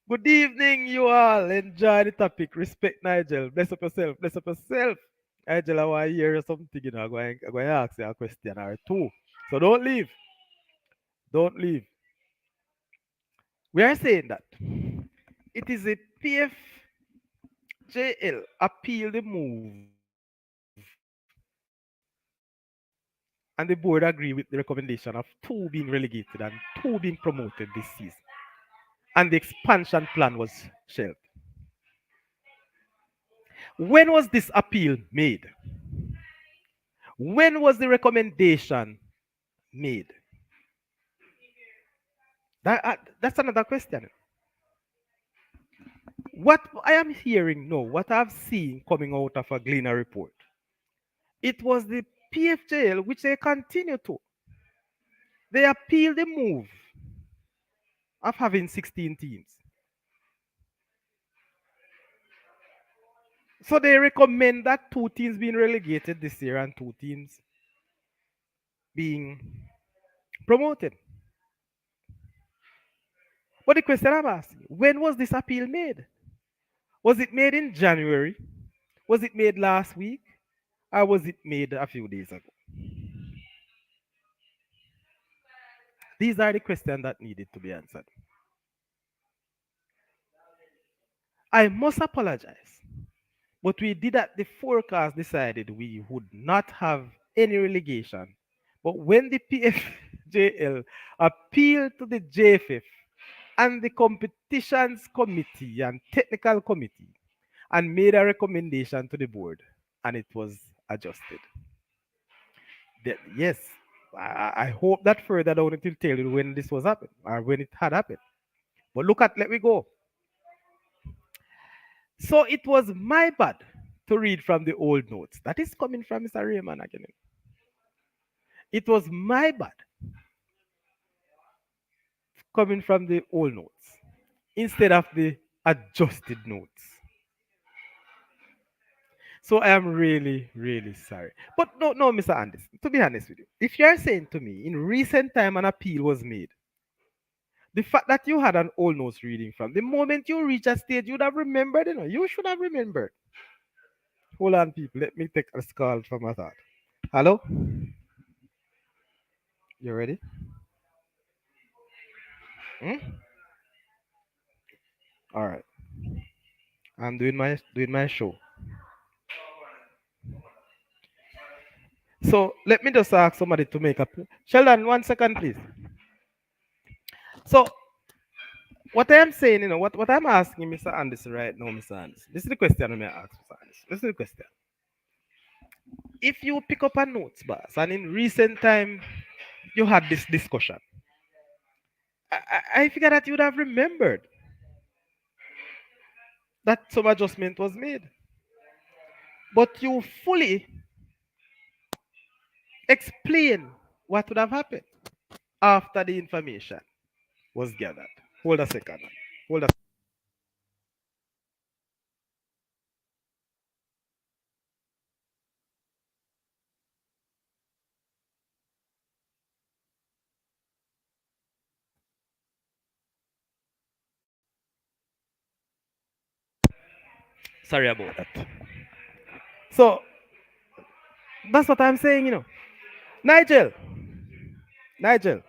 Good evening, you all. Enjoy the topic. Respect Nigel. Bless up yourself. Bless up yourself. Nigel, I want to hear something. I'm going to ask you a question or two. So don't leave. Don't leave. We are saying that it is a PFJL appeal the move, and the board agree with the recommendation of 2 being relegated and 2 being promoted this season. And the expansion plan was shelved. When was this appeal made? When was the recommendation made? That's another question. What I am hearing, no, what I've seen coming out of a Gleaner report, it was the PFJL which they continue to. They appeal the move of having 16 teams. So they recommend that 2 teams being relegated this year and 2 teams being promoted. But the question I'm asking, when was this appeal made? Was it made in January? Was it made last week? Or was it made a few days ago? These are the questions that needed to be answered. I must apologize, but we did at the forecast decided we would not have any relegation. But when the PFJL appealed to the JFF and the competitions committee and technical committee and made a recommendation to the board and it was adjusted. Yes, I hope that further down it will tell you when this was happened or when it had happened. But look at, let me go. So it was my bad to read from the old notes. That is coming from Mr. Raymond again. It was my bad coming from the old notes instead of the adjusted notes. So I am really, really sorry. But no, no, Mr. Anderson, to be honest with you, if you are saying to me in recent time an appeal was made, the fact that you had an old notes reading from, the moment you reach a stage, you would have remembered, you should have remembered Hold on, people. Let me take a call from my thought. Hello? You ready? Hmm? All right. I'm doing my show. So let me just ask somebody to make up. Sheldon, 1 second, please. So what I am saying, what I'm asking Mr. Anderson right now, Mr. Anderson. This is the question I'm going to ask Mr. Anderson. This is the question. If you pick up a notes, boss, and in recent time you had this discussion, I figure that you would have remembered that some adjustment was made. But you fully explain what would have happened after the information was gathered. Hold a second. Hold a Sorry about that. So that's what I'm saying. Nigel, Nigel,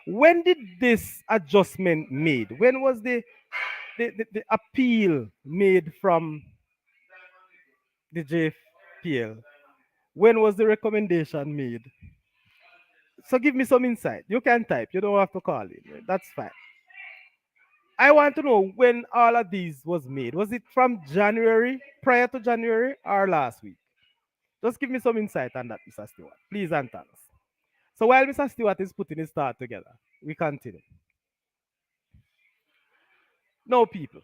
when did this adjustment made? When was the appeal made from the JPL? When was the recommendation made? So give me some insight. You can type. You don't have to call in. That's fine. I want to know when all of these was made. Was it from January, prior to January, or last week? Just give me some insight on that, Mr. Stewart. Please and thanks. So while Mr. Stewart is putting his thought together, we continue. Now, people,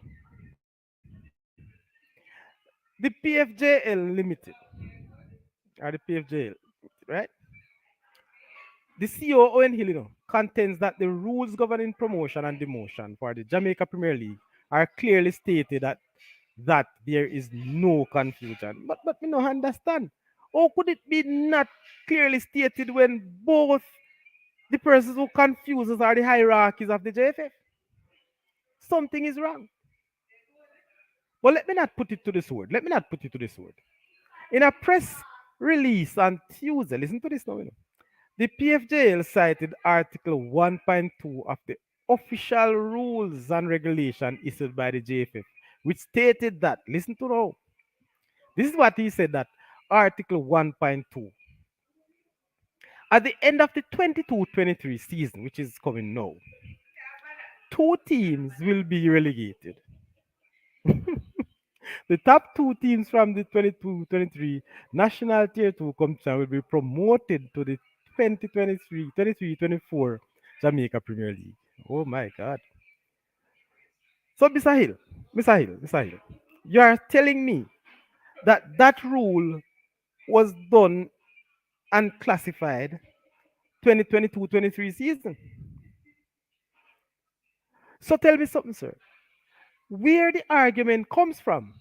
the PFJL Limited, or the PFJL, right? The CEO Owen Hill, contends that the rules governing promotion and demotion for the Jamaica Premier League are clearly stated that there is no confusion. But we don't understand. How could it be not clearly stated when both the persons who confuses are the hierarchies of the JFF? Something is wrong. But let me not put it to the sword. Let me not put it to the sword. In a press release on Tuesday, listen to this now. The PFJL cited Article 1.2 of the official rules and regulation issued by the JFF, which stated that, listen to now, this is what he said that Article 1.2, at the end of the 22-23 season, which is coming now, two teams will be relegated. The top two teams from the 22-23 National Tier 2 competition will be promoted to the 2023-24 Jamaica Premier League. Oh my God. So, Mr. Hill, you are telling me that that rule was done and classified 2022-23 season. So tell me something, sir. Where the argument comes from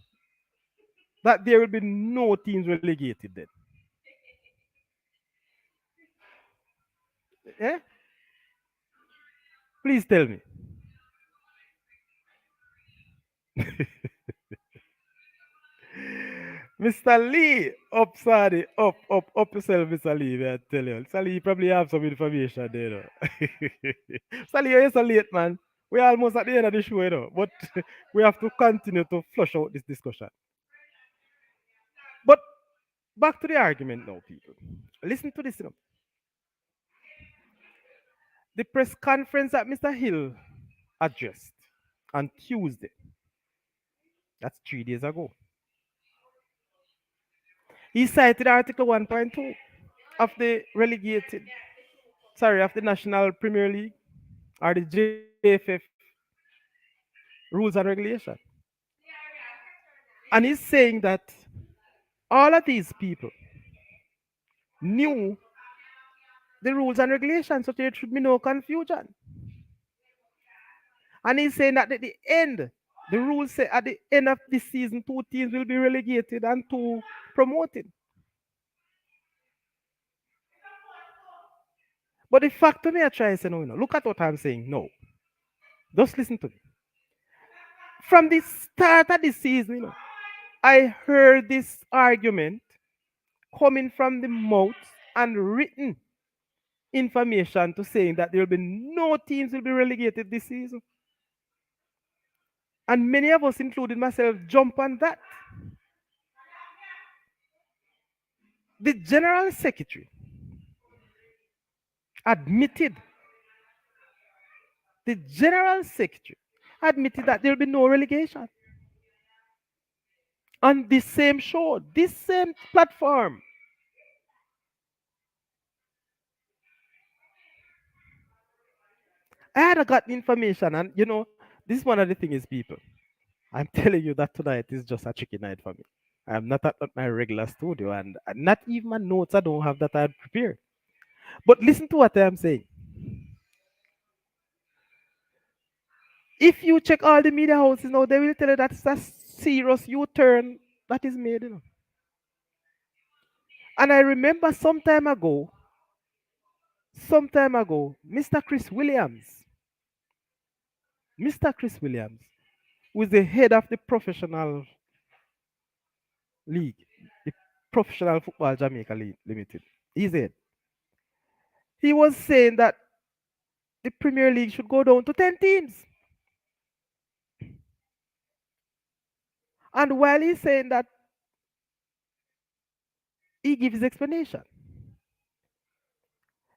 that there will be no teams relegated then? Eh? Please tell me. Mr. Lee, up, sorry, up yourself, Mr. Lee. I tell you, Mr. Lee, you probably have some information there. Mr. Lee, you're so late, man. We're almost at the end of the show, but we have to continue to flush out this discussion. But back to the argument now, people. Listen to this. The press conference that Mr. Hill addressed on Tuesday, that's 3 days ago, he cited Article 1.2 of the of the National Premier League or the JFF rules and regulation. And he's saying that all of these people knew the rules and regulations, so there should be no confusion. And he's saying that at the end, the rules say at the end of this season, two teams will be relegated and two promoted. But the fact to me, I try to say, no, look at what I'm saying. No. Just listen to me. From the start of the season, I heard this argument coming from the mouth and written information to saying that there will be no teams will be relegated this season. And many of us, including myself, jump on that. The general secretary admitted, the general secretary admitted that there will be no relegation on this same show, this same platform. I had got the information, and this is one of the things, people. I'm telling you that tonight is just a tricky night for me. I'm not at my regular studio, and not even my notes I don't have that I had prepared. But listen to what I'm saying. If you check all the media houses now, they will tell you that it's a serious U-turn that is made. And I remember some time ago, Mr. Chris Williams, who is the head of the professional league, the Professional Football Jamaica League Limited. He said he was saying that the Premier League should go down to 10 teams. And while he's saying that, he gives his explanation.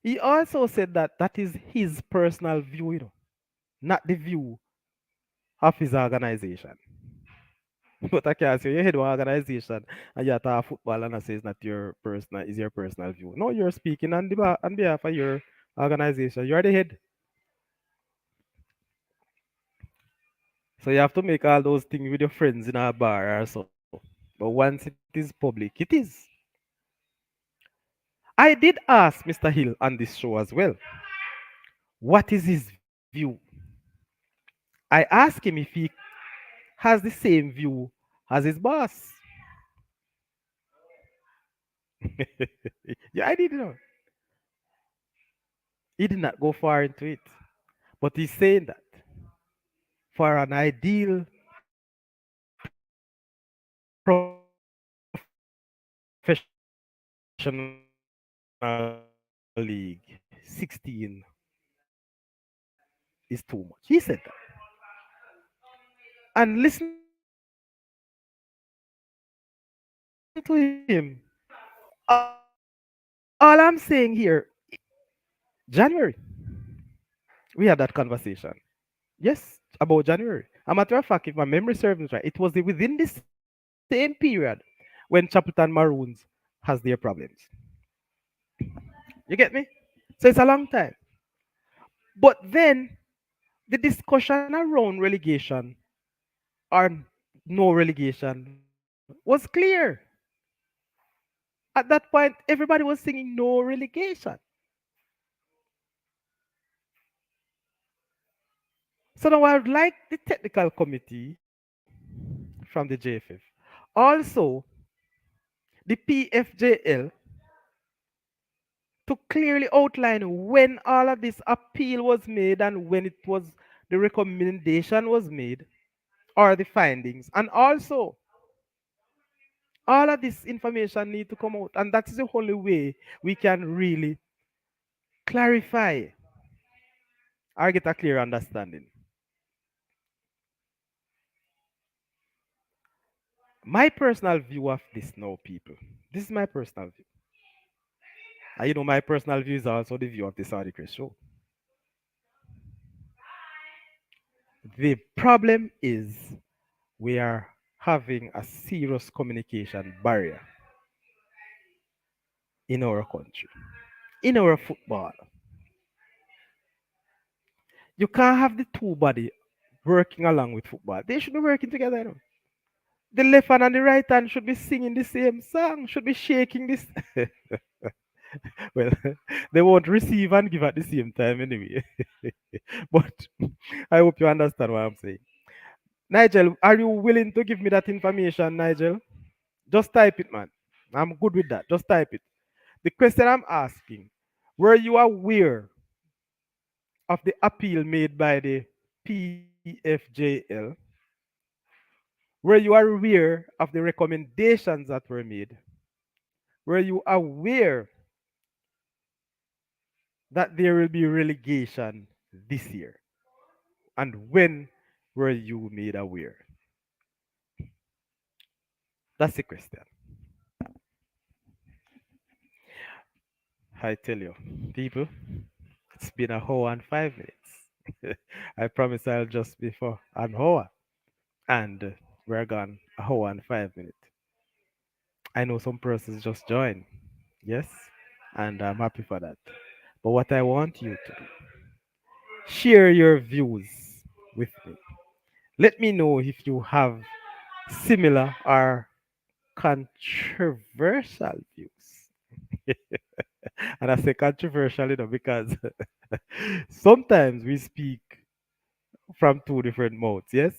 He also said that that is his personal view, not the view of his organization. But I can't say you head of an organization and you talk football and I say it's not your personal, is your personal view. No, you're speaking on behalf of your organization. You're the head. So you have to make all those things with your friends in a bar or so. But once it is public, it is. I did ask Mr. Hill on this show as well, what is his view? I asked him if he has the same view as his boss. Yeah, I did. He did not go far into it. But he's saying that for an ideal professional league, 16 is too much. He said that. And listen to him. All I'm saying here, January, we had that conversation. Yes, about January. A matter of fact, if my memory serves me right, it was within the same period when Chappleton Maroons has their problems. You get me? So it's a long time. But then the discussion around relegation or no relegation was clear. At that point, everybody was singing no relegation. So now I would like the technical committee from the JFF, also the PFJL, to clearly outline when all of this appeal was made and when it was the recommendation was made or the findings. And also all of this information need to come out. And that is the only way we can really clarify or get a clear understanding. My personal view of this now, people. This is my personal view. And my personal view is also the view of the Saudichress Show. The problem is we are having a serious communication barrier in our country, in our football. You can't have the two body working along with football. They should be working together. The left hand and the right hand should be singing the same song, should be shaking this. Well, they won't receive and give at the same time anyway. But I hope you understand what I'm saying. Nigel, are you willing to give me that information, Nigel? Just type it, man. I'm good with that. Just type it. The question I'm asking, were you aware of the appeal made by the PFJL Were you aware of the recommendations that were made? Were you aware that there will be relegation this year? And when were you made aware? That's the question. I tell you, people, it's been a hour and 5 minutes. I promise I'll just be for an hour. And we're gone a hour and 5 minutes. I know some persons just joined. Yes. And I'm happy for that. But what I want you to do, share your views with me. Let me know if you have similar or controversial views. And I say controversial, because sometimes we speak from two different mouths. Yes,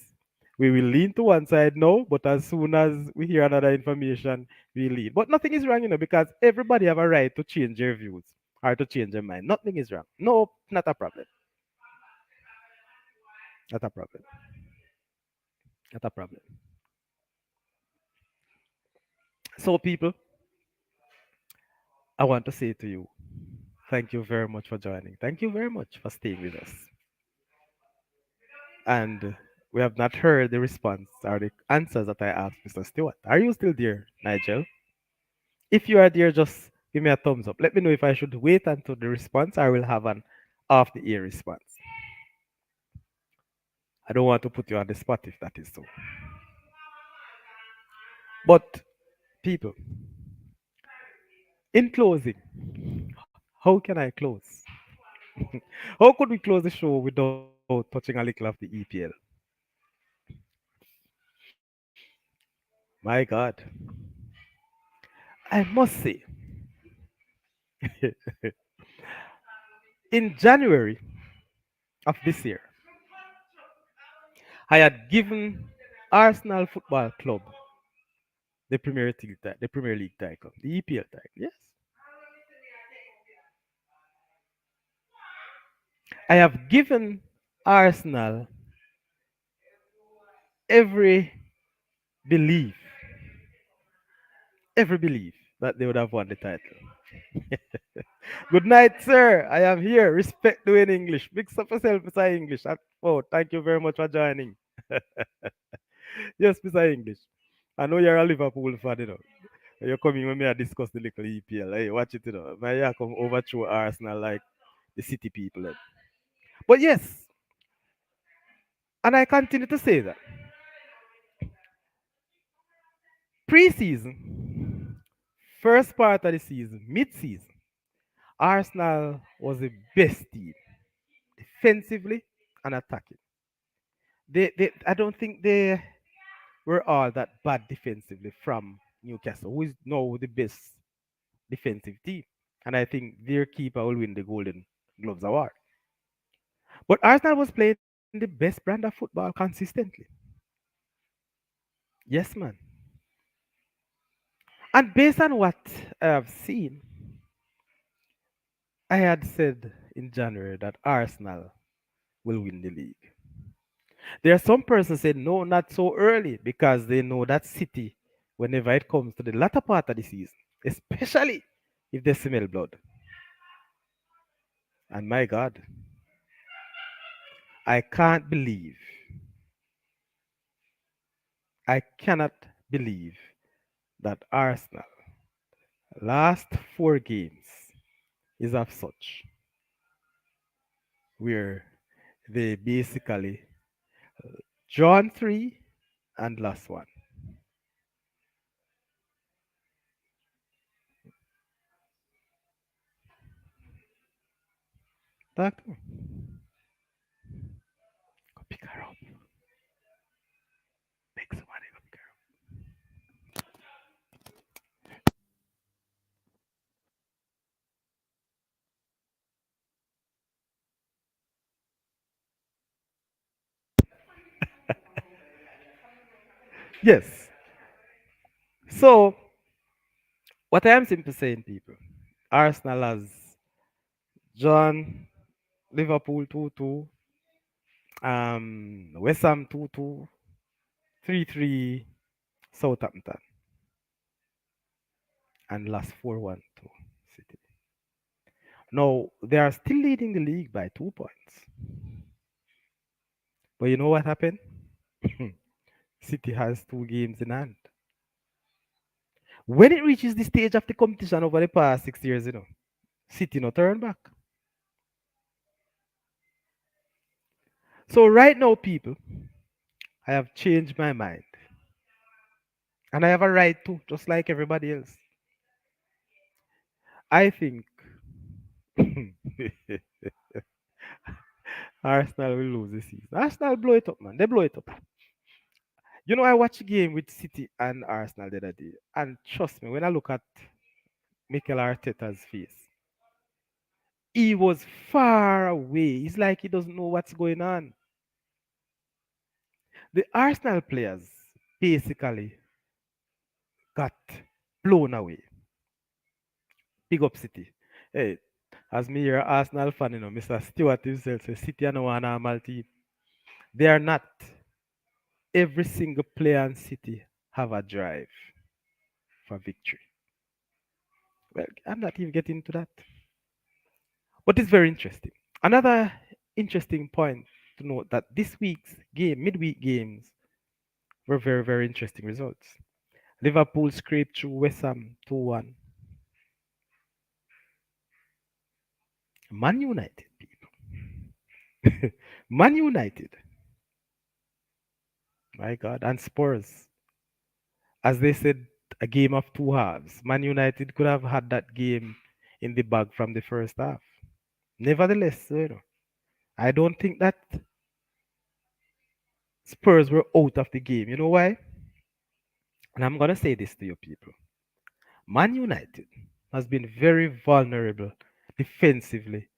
we will lean to one side no, but as soon as we hear another information, we lean. But nothing is wrong, because everybody have a right to change their views or to change their mind. Nothing is wrong. No, not a problem. Not a problem. Not a problem. So, people, I want to say to you, thank you very much for joining. Thank you very much for staying with us. And we have not heard the response or the answers that I asked Mr. Stewart. Are you still there, Nigel? If you are there, just give me a thumbs up. Let me know if I should wait until the response or will have an off the air response. I don't want to put you on the spot if that is so. But, people, in closing, how can I close? How could we close the show without touching a little of the EPL? My God, I must say, in January of this year, I had given Arsenal Football Club the Premier League title, the EPL title. Yes, I have given Arsenal every belief, every belief that they would have won the title. Good night, sir. I am here. Respect doing English. Mix up yourself, Mr. English. Oh, thank you very much for joining. Yes, Mr. English. I know you're a Liverpool fan, You're coming when me I discuss the little EPL. Hey, watch it, My yeah, come overthrow Arsenal like the city people. But yes, and I continue to say that pre-season, first part of the season, mid-season, Arsenal was the best team defensively and attacking. I don't think they were all that bad defensively from Newcastle, who is now the best defensive team. And I think their keeper will win the Golden Gloves award. But Arsenal was playing the best brand of football consistently. Yes, man. And based on what I have seen, I had said in January that Arsenal will win the league. There are some persons say no, not so early, because they know that City, whenever it comes to the latter part of the season, especially if they smell blood. And my God, I can't believe, I cannot believe that Arsenal last 4 games is of such where they basically drawn three and lost one. Doctor, go pick her up. Make some money, go pick her up. Yes. So, what I am simply saying, people, Arsenal has John, Liverpool 2-2, West Ham 2-2, 3-3 Southampton and lost 4-1 to City. Now, they are still leading the league by 2 points. But you know what happened? City has 2 games in hand. When it reaches the stage of the competition over the past 6 years, City no turn back. So right now, people, I have changed my mind. And I have a right to, just like everybody else. I think Arsenal will lose this season. Arsenal blow it up, man. They blow it up. I watched a game with City and Arsenal the other day. And trust me, when I look at Mikel Arteta's face, he was far away. It's like he doesn't know what's going on. The Arsenal players basically got blown away. Big up City. Hey, as me here, Arsenal fan, Mr. Stewart himself says City are no one normal team. They are not. Every single player in City have a drive for victory. Well, I'm not even getting into that. But it's very interesting. Another interesting point to note that this week's midweek games, were very, very interesting results. Liverpool scraped through West Ham 2-1. Man United, people. Man United, my God, and Spurs. As they said, a game of two halves. Man United could have had that game in the bag from the first half. Nevertheless, I don't think that Spurs were out of the game. You know why? And I'm going to say this to you people. Man United has been very vulnerable defensively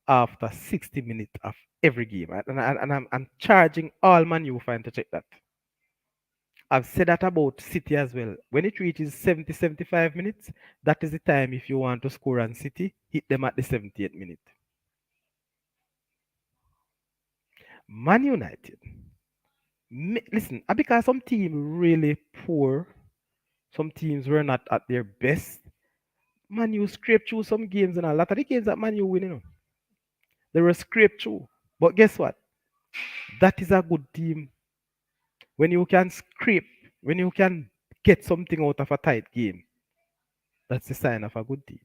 after 60 minutes of every game. And I'm charging all Man U fans to check that. I've said that about City as well. When it reaches 70, 75 minutes, that is the time if you want to score on City, hit them at the 78th minute. Man United. Listen, because some team really poor, some teams were not at their best. Man U scraped through some games and a lot of the games that Man U win, they were scraped through. But guess what? That is a good team. When you can scrape, when you can get something out of a tight game, that's the sign of a good team.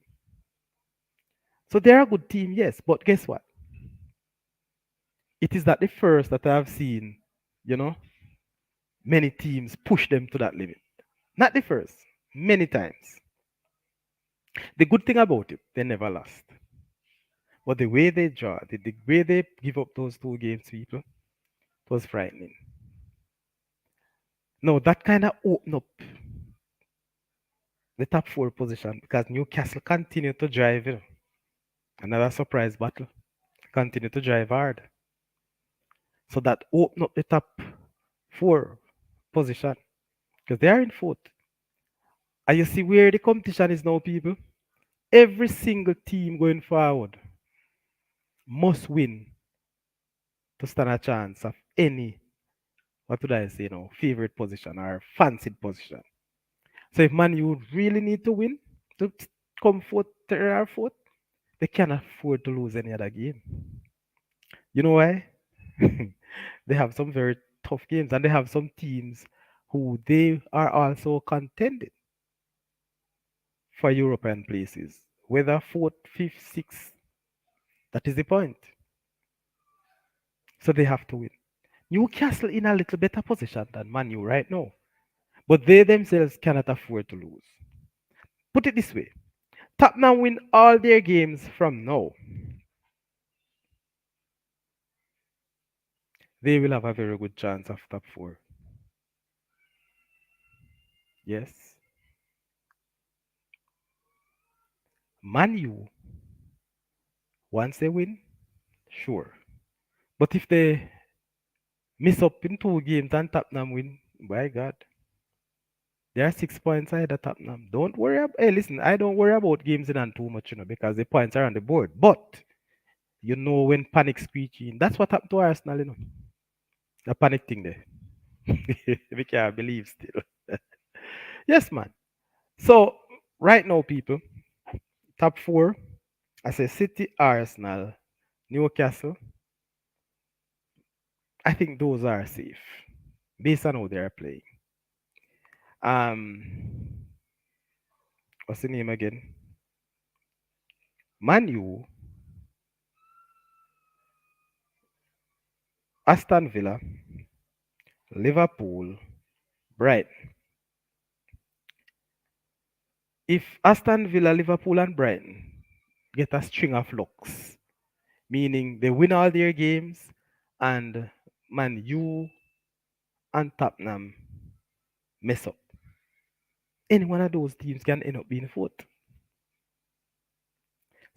So they're a good team, yes, but guess what? It is not the first that I've seen, you know, many teams push them to that limit. Not the first, many times. The good thing about it, they never lost. But the way they draw, the way they give up those 2 games, people, it was frightening. No, that kind of opened up the top 4 position because Newcastle continue to drive, another surprise battle, continue to drive hard. So that opened up the top 4 position because they are in fourth. And you see where the competition is now, people. Every single team going forward must win to stand a chance of any, what would I say, favorite position or fancied position. So if Man U really need to win to come fourth, third, or fourth, they cannot afford to lose any other game. You know why? They have some very tough games and they have some teams who they are also contending for European places, whether fourth, fifth, sixth. That is the point. So they have to win. Newcastle in a little better position than Man U right now, but they themselves cannot afford to lose. Put it this way: Tottenham win all their games from now, they will have a very good chance of top 4. Yes, Man U, once they win, sure. But if they miss up in 2 games and Tottenham win, by God, they are 6 points ahead of Tottenham. Don't worry hey, listen, I don't worry about games in and too much, because the points are on the board. But when panic screeching, that's what happened to Arsenal, the panic thing there. We can't believe still. Yes, man. So right now, people, top four. I say City, Arsenal, Newcastle. I think those are safe based on how they are playing. Um, what's the name again? Manu, Aston Villa, Liverpool, Brighton. If Aston Villa, Liverpool, and Brighton get a string of locks, meaning they win all their games, and Man U and Tottenham mess up, any one of those teams can end up being fourth.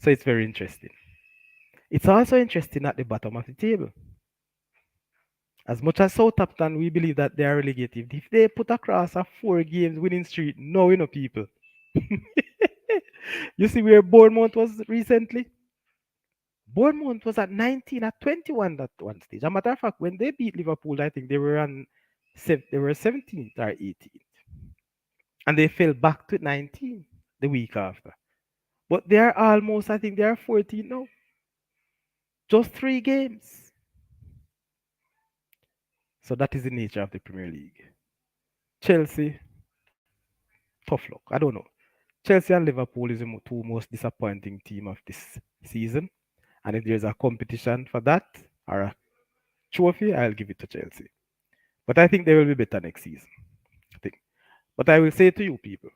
So it's very interesting. It's also interesting at the bottom of the table. As much as Southampton, we believe that they are relegated. If they put across a 4 games winning streak, no, people. You see where Bournemouth was recently? Bournemouth was at 19 at 21 at one stage. As a matter of fact, when they beat Liverpool, I think they were 17th or 18th. And they fell back to 19 the week after. But they are almost, I think they are 14 now. Just 3 games. So that is the nature of the Premier League. Chelsea, tough luck. I don't know. Chelsea and Liverpool is the two most disappointing team of this season. And if there's a competition for that or a trophy, I'll give it to Chelsea. But I think they will be better next season. I think. But I will say to you people,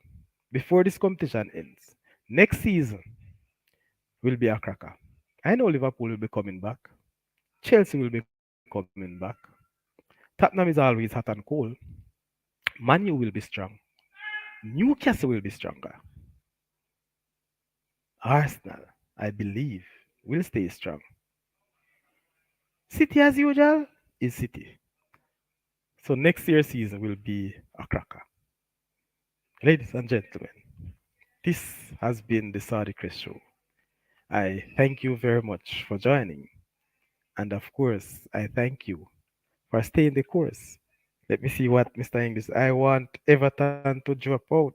before this competition ends, next season will be a cracker. I know Liverpool will be coming back. Chelsea will be coming back. Tottenham is always hot and cold. Man U will be strong. Newcastle will be stronger. Arsenal, I believe, will stay strong. City, as usual, is City. So next year's season will be a cracker. Ladies and gentlemen, this has been the Saudichress Show. I thank you very much for joining. And of course, I thank you for staying the course. Let me see what Mr. English. I want Everton to drop out.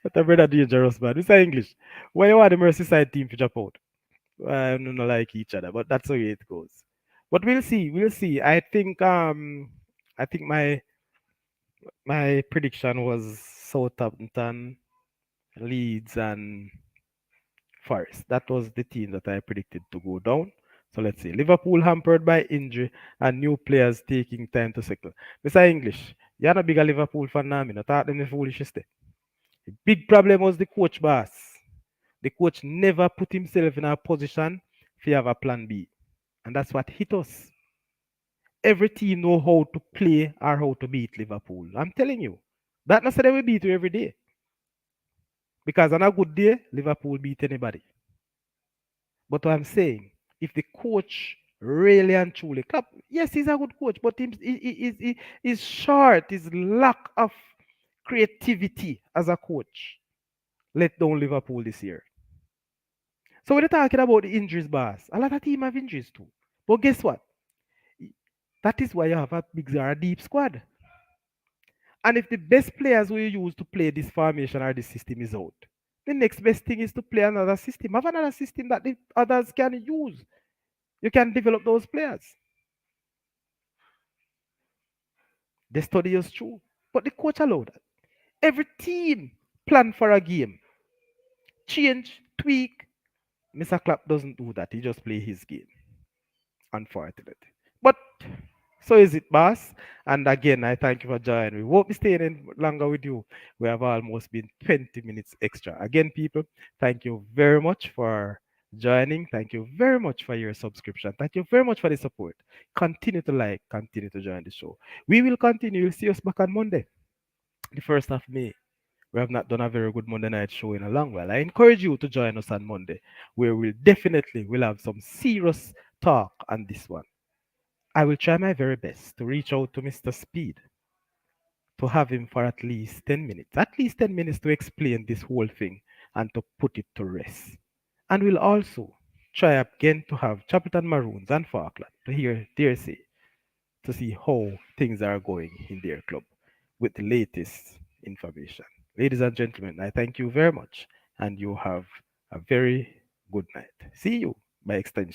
But a brother dangerous man. Mr. English, why you want the Merseyside team to drop out? I don't know like each other, but that's the way it goes. But we'll see. We'll see. I think my prediction was Southampton, Leeds, and Forest. That was the team that I predicted to go down. So let's see. Liverpool hampered by injury and new players taking time to settle. Mr. English, you're not big a Liverpool fan now. I thought them the foolish stay. The big problem was the coach boss. The coach never put himself in a position to have a plan B. And that's what hit us. Every team know how to play or how to beat Liverpool. I'm telling you. That not say they will beat you every day. Because on a good day, Liverpool beat anybody. But what I'm saying, if the coach really and truly, Klopp, yes, he's a good coach, but he's short, his lack of creativity as a coach let down Liverpool this year. So when you're talking about the injuries, boss, a lot of teams have injuries too. But guess what? That is why you have a big or a deep squad. And if the best players we use to play this formation or this system is out, the next best thing is to play another system. Have another system that the others can use. You can develop those players. The study is true. But the coach allowed that. Every team plan for a game. Change, tweak. Mr. Clapp doesn't do that. He just play his game. Unfortunately. But so is it, boss. And again, I thank you for joining. We won't be staying in longer with you. We have almost been 20 minutes extra. Again, people, thank you very much for joining. Thank you very much for your subscription. Thank you very much for the support. Continue to like, continue to join the show. We will continue. You'll see us back on Monday, the 1st of May. We have not done a very good Monday night show in a long while. I encourage you to join us on Monday, where we'll definitely will have some serious talk on this one. I will try my very best to reach out to Mr. Speed to have him for at least 10 minutes to explain this whole thing and to put it to rest. And we'll also try again to have Chapelton Maroons and Falkland to hear their say. to see how things are going in their club with the latest information. Ladies and gentlemen, I thank you very much, and you have a very good night. See you by extension.